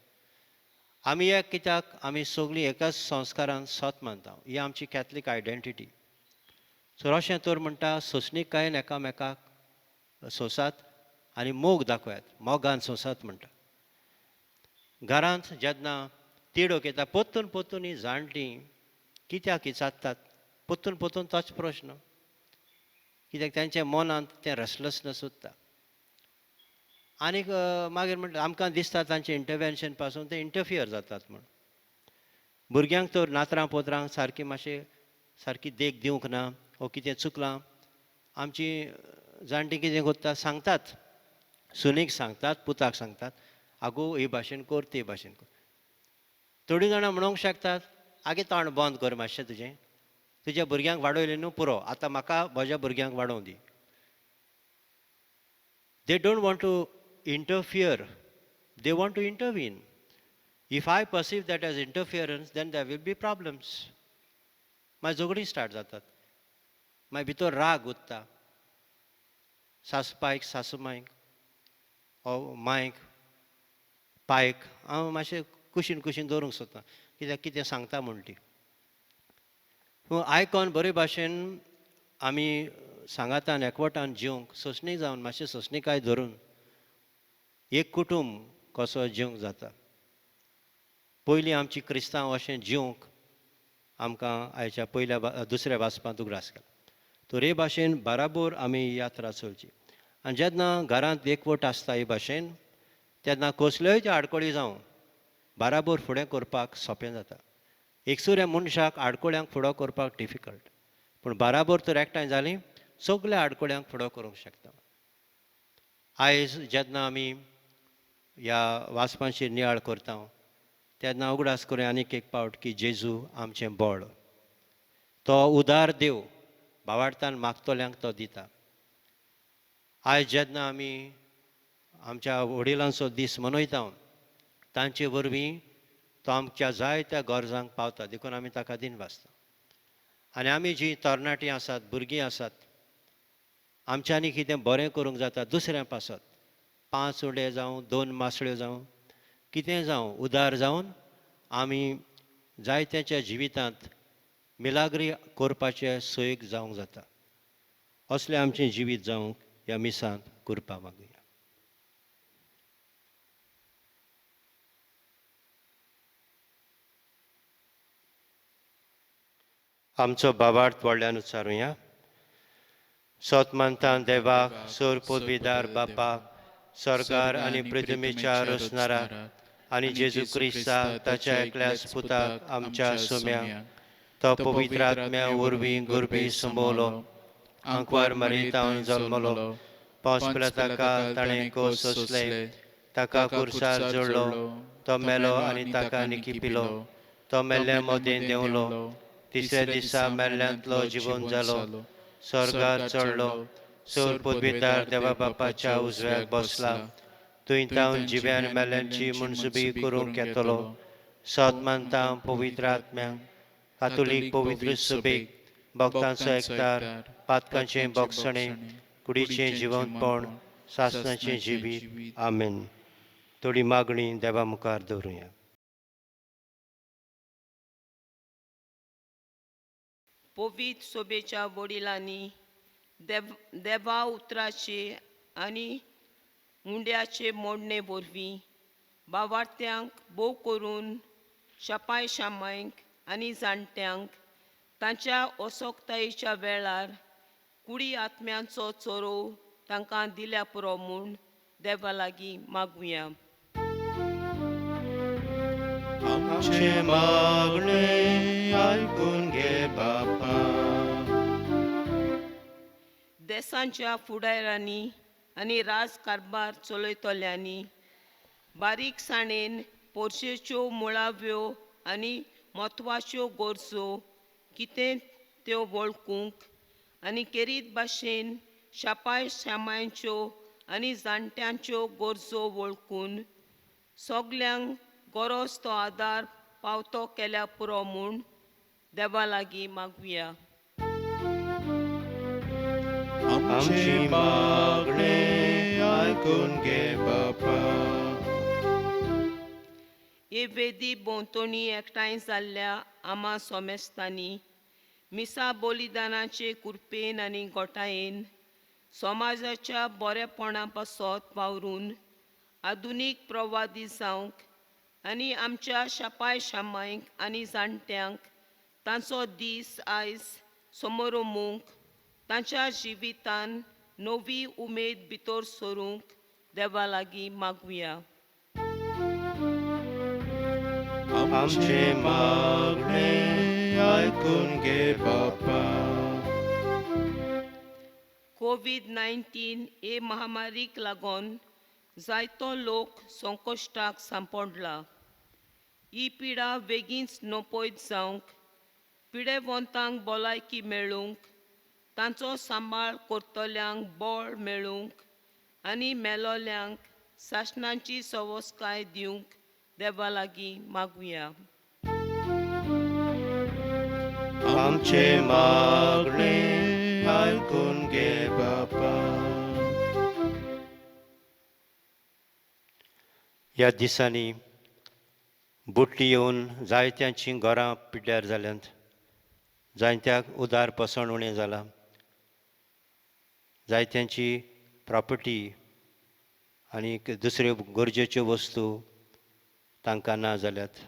आमी एक कित्याक आमी सगळीं एकाच संस्कारान सत मानता. ही आमची कॅथलीक आयडेंटिटी. सो अशें तर म्हणटा सोंसणीकायेन एकामेकाक सोंसात आनी मोग दाखयात. मोगान सोंसात म्हणटा. घरांत जेन्ना तिडक येता पोत्तून पोत्तून ही जाणटीं कित्याक इचात्तात? पोत्तून पोत्तून तोच प्रश्न. कित्याक तेंच्या मनांत तें रेस्टलेसनस उरता. आनीक मागीर म्हणटा आमकां दिसता तांचें इंटरवेन्शन पासून ते इंटरफियर जातात म्हूण. भुरग्यांक तर नातरां पोतरांक सारकी मातशें सारकी देख दिवंक ना वो कितें चुकलां आमची जाणटी कितें करता सांगतात सुनीक सांगतात पुताक सांगतात आगो हे भाशेन कर ते भाशेन कर थोडीं जाणां म्हणूंक शकतात आगे तोंड बंद कर मातशें तुजें तुज्या भुरग्यांक वाडयलें न्हू पुरो आतां म्हाका म्हज्या भुरग्यांक वाडोवं दी they don't want to interfere they want to intervene if I perceive that as interference then there will be problems मागीर झगडीं स्टार्ट जातात मागीर भितर राग उत्ता सासूपायक सासू मायक ओ मायक पायक हांव मातशें कुशीन कुशीन दवरूंक सोदतां कित्याक कितें सांगता म्हूण ती पूण आयकोन बरे भाशेन आमी सांगातान एकवटान जिवंक सोंसणीक जावन मातशें सोंसणीकाय धरून एक कुटूंब कसो जिवंक जाता पयलीं आमची क्रिस्तांव अशें जिवंक आमकां आयच्या पयल्या दुसऱ्या वाचपांत उगडास केला तर हे भाशेन बाराबोर आमी यात्रा चलची आनी जेन्ना घरांत एकवट आसता हे भाशेन तेन्ना कसल्योय त्यो आडखळी जावं बाराबोर फुडें करपाक सोंपें जाता एकसुऱ्या मनशाक आडखळ्यांक फुडो करपाक डिफिकल्ट पूण बाराबोर तर एकठांय जालीं सगल्या आडखळ्यांक फुडो करूंक शकता आयज जेन्ना आमी ह्या वाचपांचेर नियाळ करता तेन्ना उगडास करूं आनीक एक पावट की जेजू आमचें बळ तो उदार देव भावार्थान मागतल्यांक तो दिता आयज जेन्ना आमी आमच्या वडिलांचो दीस मनयता तांचे वरवीं तो आमच्या जायत्या गरजांक पावता देखून आमी ताका दिन वाचता आनी आमी जीं तरणाटीं आसात भुरगीं आसात आमच्यांनी कितें बरें करूंक जाता दुसऱ्यां पासत 5 उंडे जावं 2 मासळ्यो जावं कितें जावं उदार जावन आमी जायत्याच्या जिवितांत मिलाग्री करपाचे सोयीक जावंक जाता असलें आमचें जिवीत जावंक ह्या मिसांत करपा मागुया आमचो बाबार्थ व्हडल्यान उच्चारुया सोतमानता देवाक सोर पोदविदार बापाक स्वर्गार आनी पृथ्वीच्या रचणाराक आनी जेजू क्रिस्ता ताच्या एकल्याच पुताक आमच्या सोम्या तो पवित्र आत्म्या वरवीं गुरबी संभोवलो आंकवार मरितावन जल्मलो पोंस पिलाताका ताणें कोस सोंसले ताका कुर्सार जोडलो तो मेलो आनी ताका निकिपिलो तो मेल्ल्या मोदेन देंवलो तिसऱ्या दिसा मेल्ल्यांतलो जिवंत जालो स्वर्गार चडलो सोर पदवीदार देवा बापाच्या उजव्याक बसला थंय तावन जिव्यान मेल्ल्यांची मुनसुबी करूंक येतलो सत मानता पवित्र आत्म्यांक कातोलीक पवित्र सभेक भक्तांचो एकठार पातकांचें बोगसणें कुडीचें जिवंतपण सासणाचें जिवीत आमेन थोडी मागणी देवा मुखार दवरुया पवित्र सोबेच्या वडिलांनी देवा उतराचे आनी मुंड्याचे मोडणे वरवीं भावार्थ्यांक भोव करून शपाय शामांक आनी जाणट्यांक तांच्या असोक्तायेच्या वेळार कुडी आत्म्यांचो चोरो तांकां दिल्या पुरो म्हूण देवा लागीं मागुया आमचे मागणे आयकून घे बापा देशांच्या फुडाऱ्यांनी आनी राजकारबार चलयतल्यांनी बारीकसाणेन पोरशेच्यो मुळाव्यो आनी म्हत्वाच्यो गरजो कितें त्यो वळखूंक आनी केरीत भाशेन शापाय शामांच्यो आनी जाणट्यांच्यो गरजो वळखून सगल्यांक गरज तो आदार पावतो केल्या पुरो म्हूण देवा लागीं मागुया आमची मागणे आयकून घे बापा हे वेदी भोंवतणी एकठांय जाल्ल्या आमा सोमेस्तांनी मिसा बलिदानाचे कुरपेन आनी गोठायेन समाजाच्या बरेपणा पासत वावरून आधुनीक प्रवादी जावंक आनी आमच्या शापाय शामांक आनी जाणट्यांक तांचो दीस आयज समोरुमूंक तांच्या जिवितान नवी उमेद भितर सरूंक देवा लागीं मागुया आमचे मागणे ऐकून घे बापा. कोविड-19 हे महामारीक लागून जायतो लोक संकश्टाक सांपडला. ही पिडा बेगीनच नपयत जावंक, पिडेवंतांक भलायकी मेळूंक, तांचो सांबाळ करतल्यांक बळ मेळूंक आनी मेलोल्यांक शासनाची सवस्काय दिवंक देवा लागीं मागुया. आमचे मागणे ऐकून घे बापा. ह्या दिसांनी बुट्टी येवन जायत्यांची घरां पिड्ड्यार जाल्यांत. जायत्यांक उदार पसण उणें जालां. जायत्यांची प्रॉपर्टी आनी दुसऱ्यो गरजेच्यो वस्तू तांकां ना जाल्यात.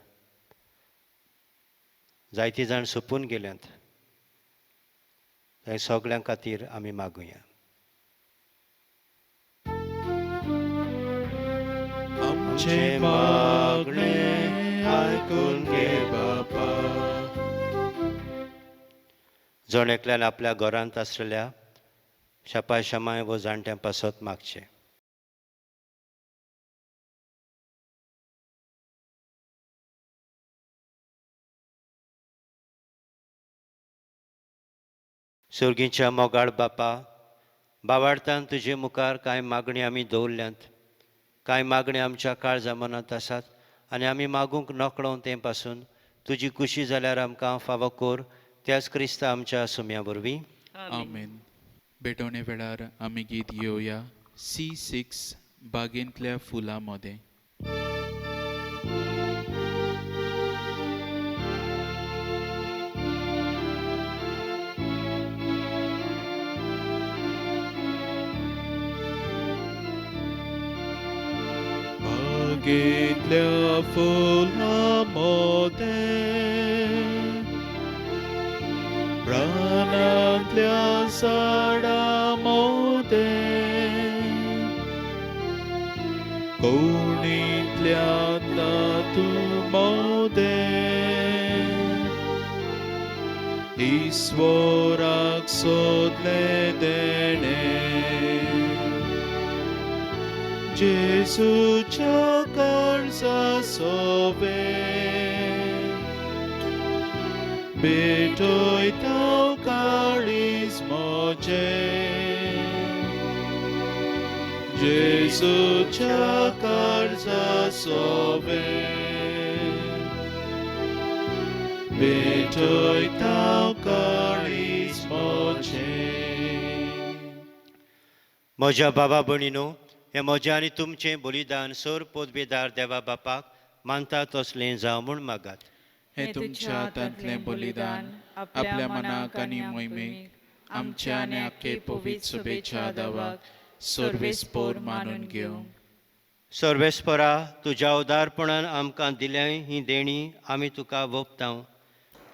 जायतीं जाण सोंपून गेल्यांत. हे सगळ्यां खातीर आमी मागुया. आमचे मागणे ऐकून घे बापा. जण एकल्यान आपल्या घरांत आसलेल्या शापाय शामाय व जाणट्यां पासत मागचें. सुर्गीच्या मोगाळ बापा, बावार्थान तुजे मुखार कांय मागणी आमी दवरल्यांत. कांय मागणी आमच्या काळजा मनांत आसात आनी आमी मागूंक नकळों ते पासून तुजी खुशी जाल्यार आमकां फावो कर. त्याच क्रिस्ता आमच्या सुम्या वरवीं. आमेन. भेटवणे वेळार आमी गीत घेवया C6 बागेंतल्या फुलां मध्ये. बागेतल्या फुलांमध्ये रानांतल्या झाडांमध्ये कोणीतल्या तातूंमध्ये ईश्वराक सोदले देणे जेजूच्या काळजा सोबे भेटयता काळीज म्हजे जेजूच्या काळजा सोबे भेटयता काळीज म्हजे. म्हज्या बाबा भयणीनो, हें म्हजें आनी तुमचें बलिदान सोर पोदबेदार देवा बापाक मानता तसलें जावं म्हूण मागात. हे तुमच्या हातांतलें बलिदान आपल्या मनाक आनी मोहिमेक आमच्या आनी आख्खे पवित्र सभेच्या दावाक सर्वेस्पोर मानून घेवंक. सर्वेस्परा, तुज्या उदारपणान आमकां दिल्या ही देणी आमी तुका वोगतांव.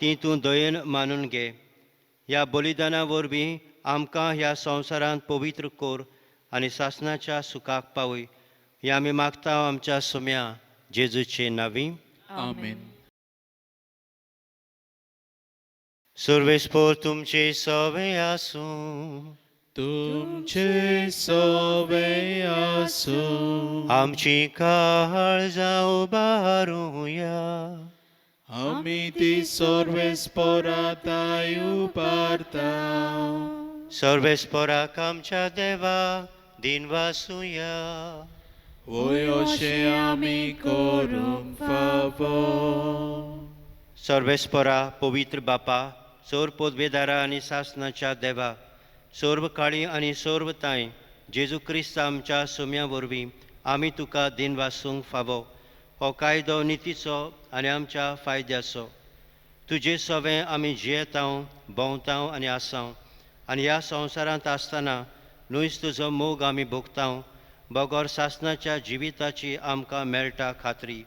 ती तूं दयेन मानून घे. ह्या बलिदाना वरवीं आमकां ह्या संवसारांत पवित्र कोर आनी सासणाच्या सुखाक पावय. हें आमी मागता आमच्या सुम्या जेजूचे नांवी. आमेन. सर्वेस्पोर तुमचे सवे आसूं. तुमचे सवे आसूं. आमची काळजा उबारूया. आमी ती सर्वेस्पोराताय उबारताव. सर्वेस्पोराक आमच्या देवाक दिनवासुया. वय अशें आमी करूंक फावो. सर्वेस्परा पवित्र बापा, सोर पोदबेदारा आनी सासणाच्या देवा, सोर्व काळी आनी सोर्व ताय जेजू क्रिस्त आमच्या सुम्या वरवीं आमी तुका दिनवासूंक फावो. हो कायदो नितीचो आनी आमच्या फायद्याचो. तुजे सवें आमी जियेतांव, भोंवतांव आनी आसांव. आनी ह्या संवसारांत आसतना न्हूच तुजो मोग आमी भोगतांव. बगोर सासणाच्या जिविताची आमकां मेळटा खात्री.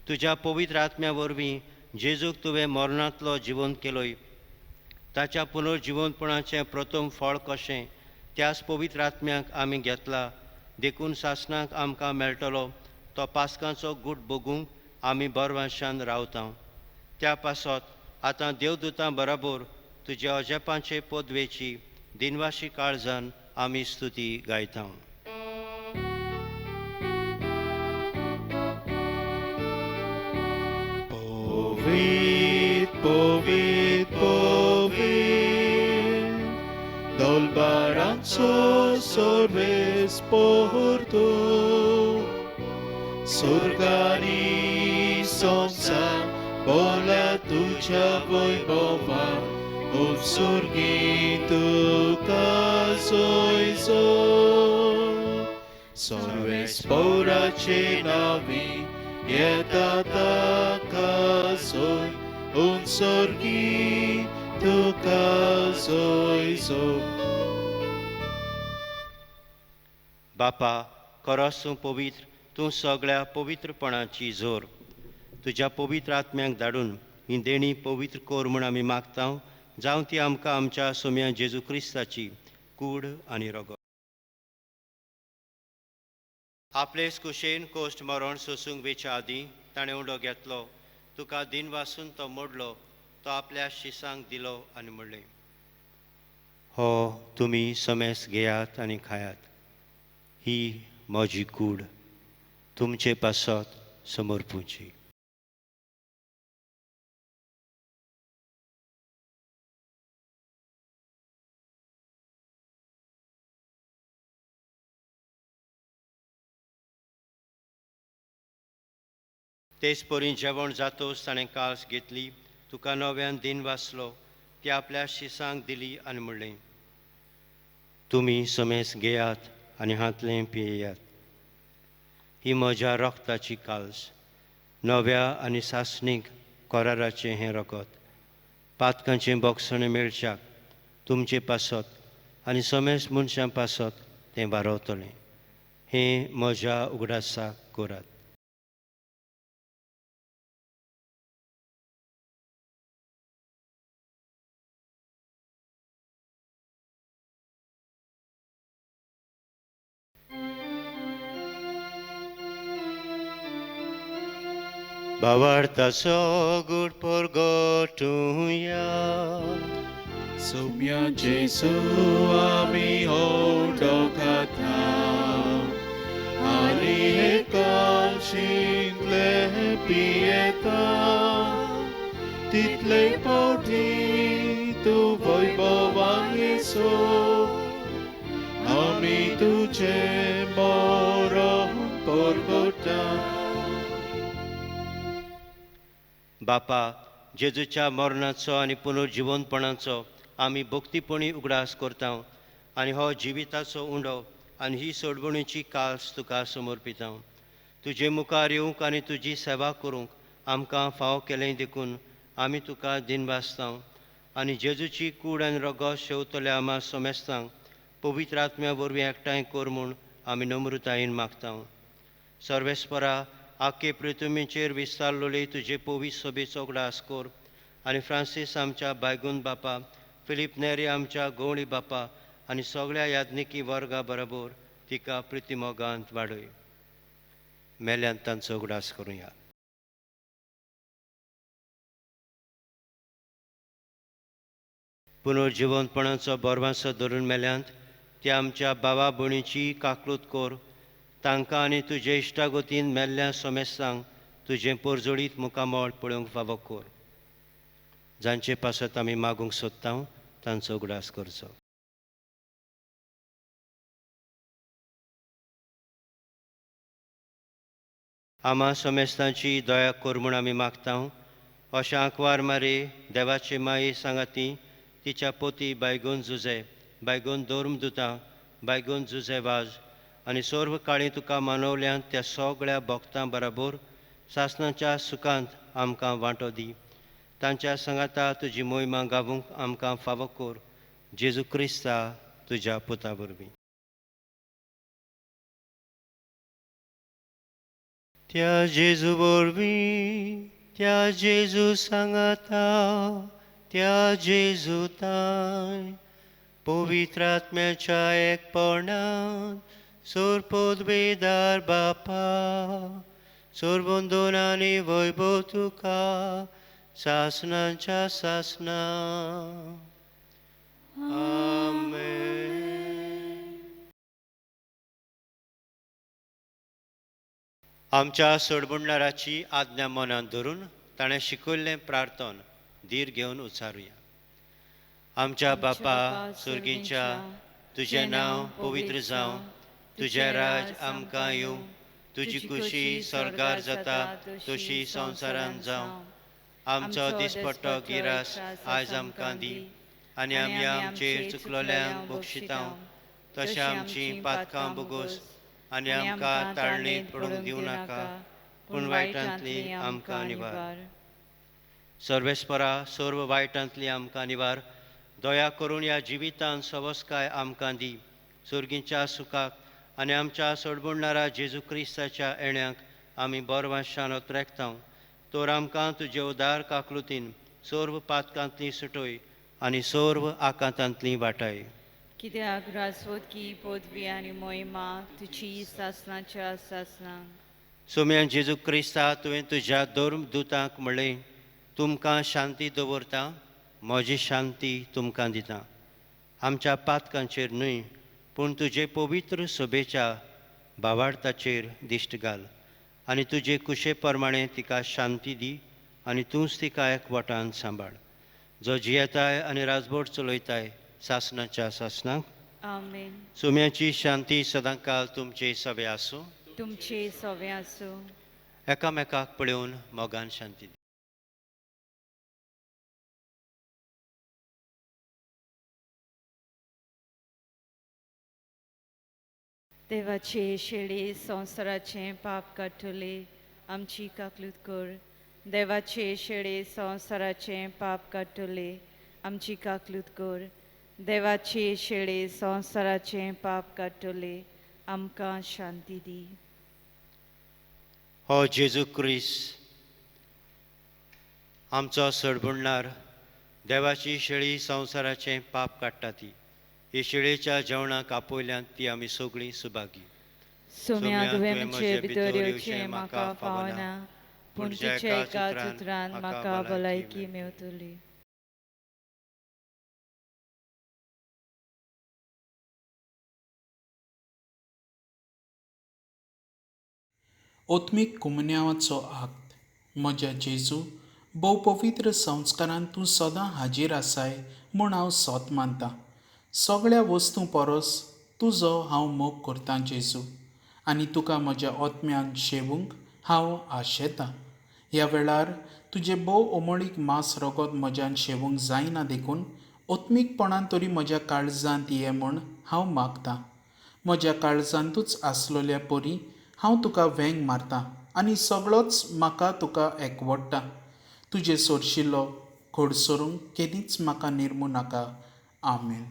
तुज्या पवित्र आत्म्या वरवीं जेजूक तुवें मरणांतलो जिवंत केलोय. ताच्या पुनर्जिवंतपणाचें प्रथम फळ कशें त्याच पवित्र आत्म्याक आमी घेतला. देखून सासणाक आमकां मेळटलो तो पास्कांचो गूट भोगूंक आमी बोरवांशान रावता त्या पासत आतां देवदूतां बराबर तुज्या अजेपांचे पोदवेची दिनवाशी काळजान आमी स्तुती गायता. Povit, povit, povit, dolbaranzo sorbes porto, surgani sonsa, bola tuja vojbova, obsurgitu kazoizo, sorbes porace navi, Ieta takasoi, un sorgi tu kazoizo. बापा खरोच तूं पवित्र, तूं सगळ्या पवित्रपणाची जोर. तुज्या पवित्र आत्म्याक धाडून ही देणी पवित्र कोर म्हूण आमी मागता, जावं ती आमकां आमच्या सोम्या जेजू क्रिस्ताची कूड आनी रगत. आपलेच कुशेन कोश्ट मरण सोसूंक वेच्या आदीं ताणें उंडो घेतलो, तुका दिन वासून तो मोडलो, तो आपल्या शिसांक दिलो आनी म्हणलें, हो तुमी समेस घेयात आनी खायात, ही म्हजी कूड तुमचे पासत समर्पूची. तेच परी जेवण जातोच ताणें कास घेतली, तुका नव्यान दिन वाचलो, ती आपल्या शिसांक दिली आनी म्हणलें, तुमी समेस घेयात आनी हातलें पियेयात, ही म्हज्या रक्ताची काल्स, नव्या आनी सासणीक कराराचें हें रगत, पातकांचें बोगसणें मेळच्याक तुमचे पासत आनी समेस मनशां पासत तें वारवतलें. हें म्हज्या उगडासाक करात. Bavartaso good porgotuya. Sumya Jesu ami hodokata, ani ekal shingle pieta, title poti tu vojbovan Jesu, ami tuje moron porgota. बापा जेजूच्या मरणाचो आनी पुनर्जिवनपणाचो आमी भक्तीपणी उगडास करता आनी हो जिविताचो उंडो आनी ही सोडवणीची कास तुका समर्पिता. तुजे मुखार येवंक आनी तुजी सेवा करूंक आमकां फाव केलें देखून आमी तुका दिनवासता आनी जेजूची कूड आनी रगत शेवतल्या आमा सोमेस्तांक पवित्र आत्म्या वरवीं एकठांय कर म्हूण आमी नम्रतायेन मागता. सर्वेस्परा आख्खे पृथ्वीचेर विस्तारलोली तुजे पवित्र सभेचो उगडास कर आनी फ्रांसीस आमच्या बायगून बापा, फिलीप नेरी आमच्या गवळी बापा आनी सगळ्या याज्ञिकी वर्गा बरोबर तिका प्रितीमोगांत वाडय. मेल्यांत तांचो उगडास करुया. पुनर्जिवनपणाचो बोरवांसो धरून मेल्यांत ते आमच्या भावा भयणीची काकूट कर, तांकां आनी तुजे इश्टागतीन मेल्ल्या सोमेस्तांक तुजें परजोडीत मुखामोळ पळोवंक फावो कर. जांचे पासत आमी मागूंक सोदता तांचो उगडास करचो. आमा सोमेस्तांची दया कर म्हूण आमी मागता. अशा आंकवार मारे देवाचे माये सांगाती तिच्या पोती बायगोन जुजे, बायगोन धर्मदुतां, बायगोन जुजे वाज आनी सर्व काळी तुका मानवल्यांत त्या सगळ्या भक्तां बरोबर सासणाच्या सुखांत आमकां वांटो दी. तांच्या सांगाता तुजी मोहिमा गावूंक आमकां फावो कर. जेजू क्रिस्ता तुज्या पुता वरवीं. त्या जेजू वरवीं, त्या जेजू सांगाता, त्या जेजू ताय पवित्र आत्म्याच्या एकपणान सोरपोद बेदार बापा सोरबंदोनानी वैभव तुका शासनांच्या शासना. आमेन. आमच्या सोडबुडणाराची आज्ञा मनात धरून ताणें शिकयल्लें प्रार्थन धीर घेवन उच्चारुया. आमच्या बापा सुर्गीच्या तुजें नांव पवित्र जावं, तुजें राज आमकां येवं, तुजी खुशी स्वर्गार जाता तशी संवसारांत जावं. आमचो दिसपट्टो गिरास आयज आमकां दी, आनी आमी आमचेर चुकलोल्यांक बक्षितांव, तशें आमचीं पातकां बोगोस आनी आमकां ताळणेंत पडूंक दिवं नाका, पूण वायटांतली आमकां निवार. सर्वेस्परा सर्व वायटांतली आमकां निवार. दया करून ह्या जिवितांत सवस्काय आमकां दी. सुर्गीच्या सुखाक आनी आमच्या सोडबुडणारा जेजू क्रिस्ताच्या येण्याक आमी बरवाशान ओतरेकतांव. तर आमकां तुजे उदार काकलुतीन सर्व पातकांतली सुटोय आनी सर्व आकांतांतली वाटाय. कित्याक राजवतकी पदवी आनी मोहिमा तुजी सासनाच्या सासनांक. सोम्यान जेजू क्रिस्ता तुवें तुज्या धर्म दुतांक म्हणलें, तुमकां शांती दवरता, म्हजी शांती तुमकां दिता. आमच्या पातकांचेर न्हय, पूण तुजे पवित्र सभेच्या भावार्थाचेर दिश्ट घाल, आनी तुजे कुशे प्रमाणें तिका शांती दी, आनी तूंच तिका एकवटान सांबाळ. जो जियेताय आनी राजभोट चलयताय सासनाच्या सासनांक. आमेन. सोम्याची शांती सदांकाल तुमचे सवे आसूं. तुमचे सवे आसूं. एकामेकाक पळोवन मोगान शांती दी. देवाचे शेळे संवसाराचे पाप काडटले आमची काकलूत कर. देवाचे शेळे संवसाराचे पाप काडटले आमची काकलूत कर. देवाचे शेळे संवसाराचे पाप काडटले आमकां शांती दी. हो जेजू क्रिस्त आमचो सडबुडणार, देवाची शेळी संवसाराचें पाप काडटा ती. हे शेळेच्या जेवणाक आपयल्यांत ती आमी सगळीं सुभागी. सोम्या तुवें म्हजे भितर येवचें म्हाका फावना, पूण तुज्या एका उतरान म्हाका भलायकी मेवतली. ओत्मीक कुमन्यावाचो आक्त. म्हज्या जेजू, भोव पवित्र संस्कारांत तूं सदां हाजीर आसाय म्हूण हांव सोत मानतां. सगळ्या वस्तू परस तुजो हांव मोग करतां जेजू, आनी तुका म्हज्या ओत्म्यान शेवूंक हांव आशेतां. ह्या वेळार तुजें भोव ओमळीक मांस रगत म्हज्यान शेवूंक जायना देखून ओत्मीकपणान तरी म्हज्या काळजांत ये म्हूण हांव मागतां. म्हज्या काळजांतूच आसलोल्या परी हांव तुका वेंग मारतां आनी सगळोच म्हाका तुका एकवडटा. तुजे सोरशिल्लो घोडसरूंक केदींच म्हाका निर्मू नाका. आमेन.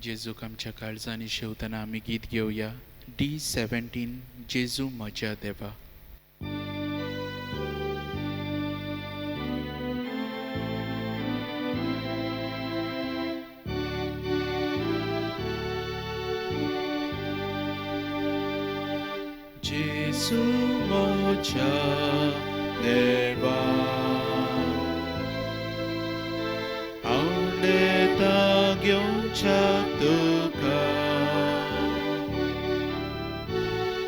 जेजूक आमच्या काळजांनी शेवतना आमी गीत घेवया. D17 जेजू म्हज्या देवा. जेजू म्हज्या देवा, हांव नेता घेवच्या तुका.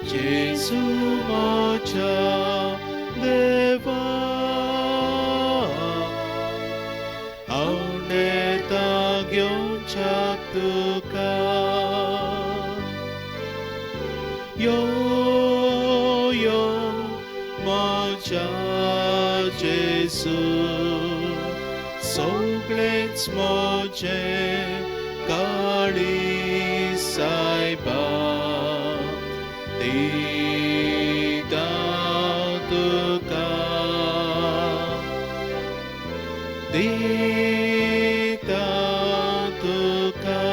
जेजू म्हज्या देवा, हांव नेता घेवच्या तुका. यो यो म्हज्या जेजू, सगळेंच म्हजें काळीज सायबा दिता तुका, दिता तुका.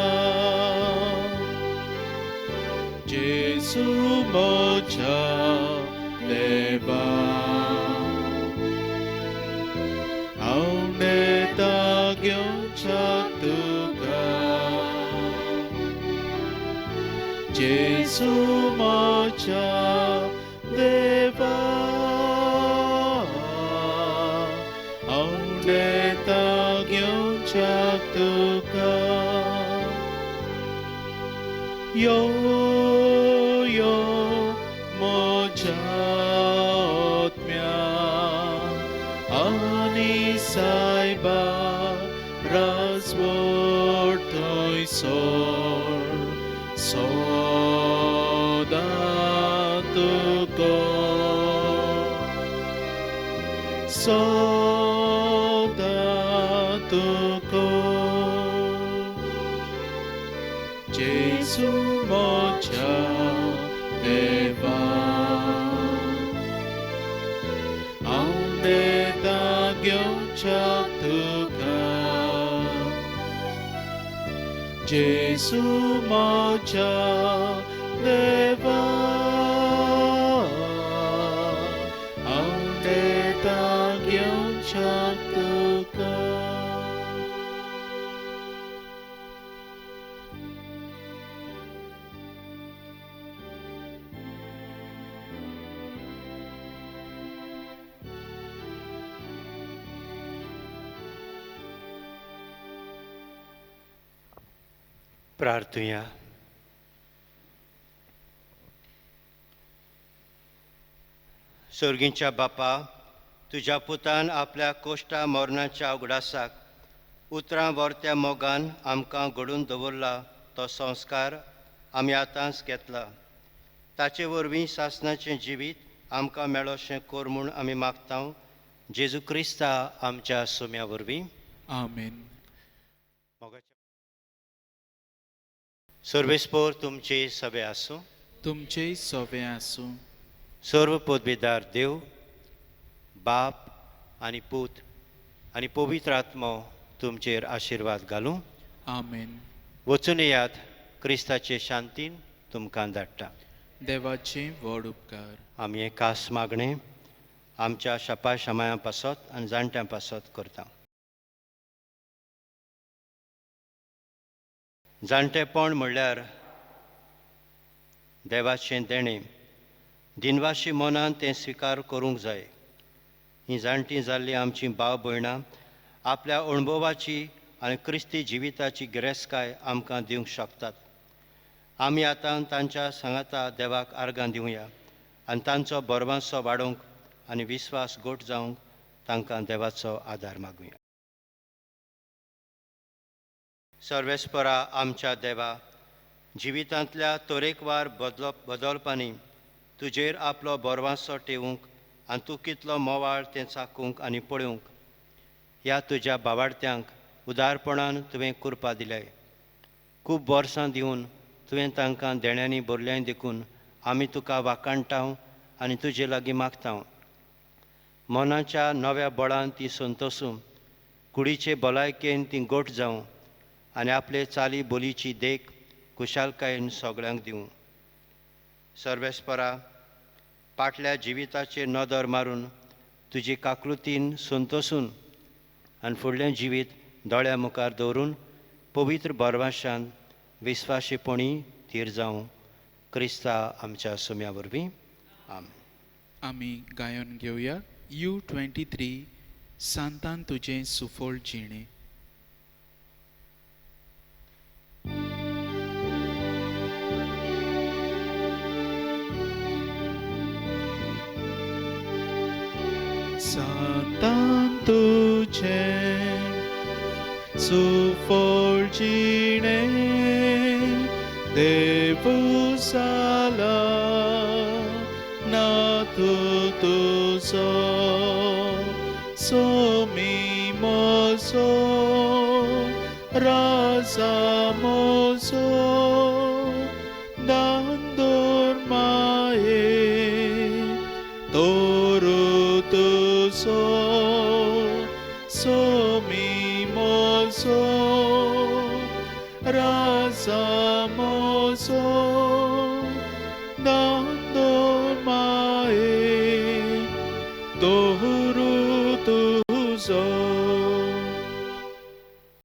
जेजू म्हज्या देवा, हांव नेता घेवच्या तुका. जेजू म्हज्या देवा, घेवच्याक तुका यो यो म्हज्या आत्म्या आनी सायबा राजवट थंयसर सदां तुका सदां तुका जेजू म्हज्या देवा हांव नेटां घेवच्याक तुका जेजू म्हज्या देवा हांव नेटां घेवच्याक तुका प्रार्थुया. सर्गींच्या बापा, तुज्या पुतान आपल्या कोश्टा मरणाच्या उगडासाक उतरां वर्त्या मोगान आमकां घडोवन दवरला तो संस्कार आमी आतांच घेतला. ताचे वरवीं सासणाचें जिवीत आमकां मेळोशें कोर म्हूण आमी मागता. जेजू क्रिस्ता आमच्या सोम्या वरवीं. आमेन. सर्वेस्पोर तुमची सभे आसूं. तुमचेय सोबे आसूं. सर्व पदवेदार देव, बाप आनी पूत आनी पवित्र आत्मो तुमचेर आशिर्वाद घालूं. आमेन. वचून येयात, क्रिस्ताचे शांतीन तुमकां धाडटा. देवाचे व्हड उपकार. आमी हें खास मागणें आमच्या शपा शमायां पासत आनी जाणट्यां पासत करता. जाणटेपण म्हणल्यार देवाचें देणें. दिनवाशी मनान तें स्विकार करूंक जाय. हीं जाणटीं जाल्लीं आमचीं भाव भयणां आपल्या अणभवाची आनी क्रिस्ती जिविताची गिरेस्तकाय आमकां दिवंक शकतात. आमी आतां तांच्या सांगाता देवाक आर्गां दिवया आनी तांचो बरवांसो वाडोवंक आनी विस्वास घोट जावंक तांकां देवाचो आदार मागुया. सर्वेस्परा आमच्या देवा, जिवितांतल्या तरेकवार बदलपांनी तुजेर आपलो बरवांसो ठेवूंक आनी तूं कितलो मोवाळ तें चाखूंक आनी पळोवंक ह्या तुज्या बावार्थ्यांक उदारपणान तुवें कृपा दिल्याय. खूब वर्सां दिवन तुवें तांकां देण्यांनी भरल्याय देखून आमी तुका वाकाणटाव आनी तुजे लागीं मागताव. मनाच्या नव्या बळान ती संतोसूं, कुडीचे भलायकेन ती गोठ जावं आनी आपले चाली बोलीची देख खुशालकायेन सगळ्यांक दिवं. सर्वेस्परा, फाटल्या जिविताचेर नदर मारून तुजी काकृतीन संतोसून आनी फुडलें जिवीत दोळ्या मुखार दवरून पवित्र बरवाशान विस्वाशीपणी थीर जावं. क्रिस्ता आमच्या सोम्या वरवीं. आमेन. आमी गायन घेवया U23 सांतान तुजें सुफोळ जिणें. सांतान तुजें सुफोळ जिणें देवू जाला नातू तुजो सोमी मोजो राजा मोजो दांदोर माये तोरू तुजो सोमी मोजो राजा मोजो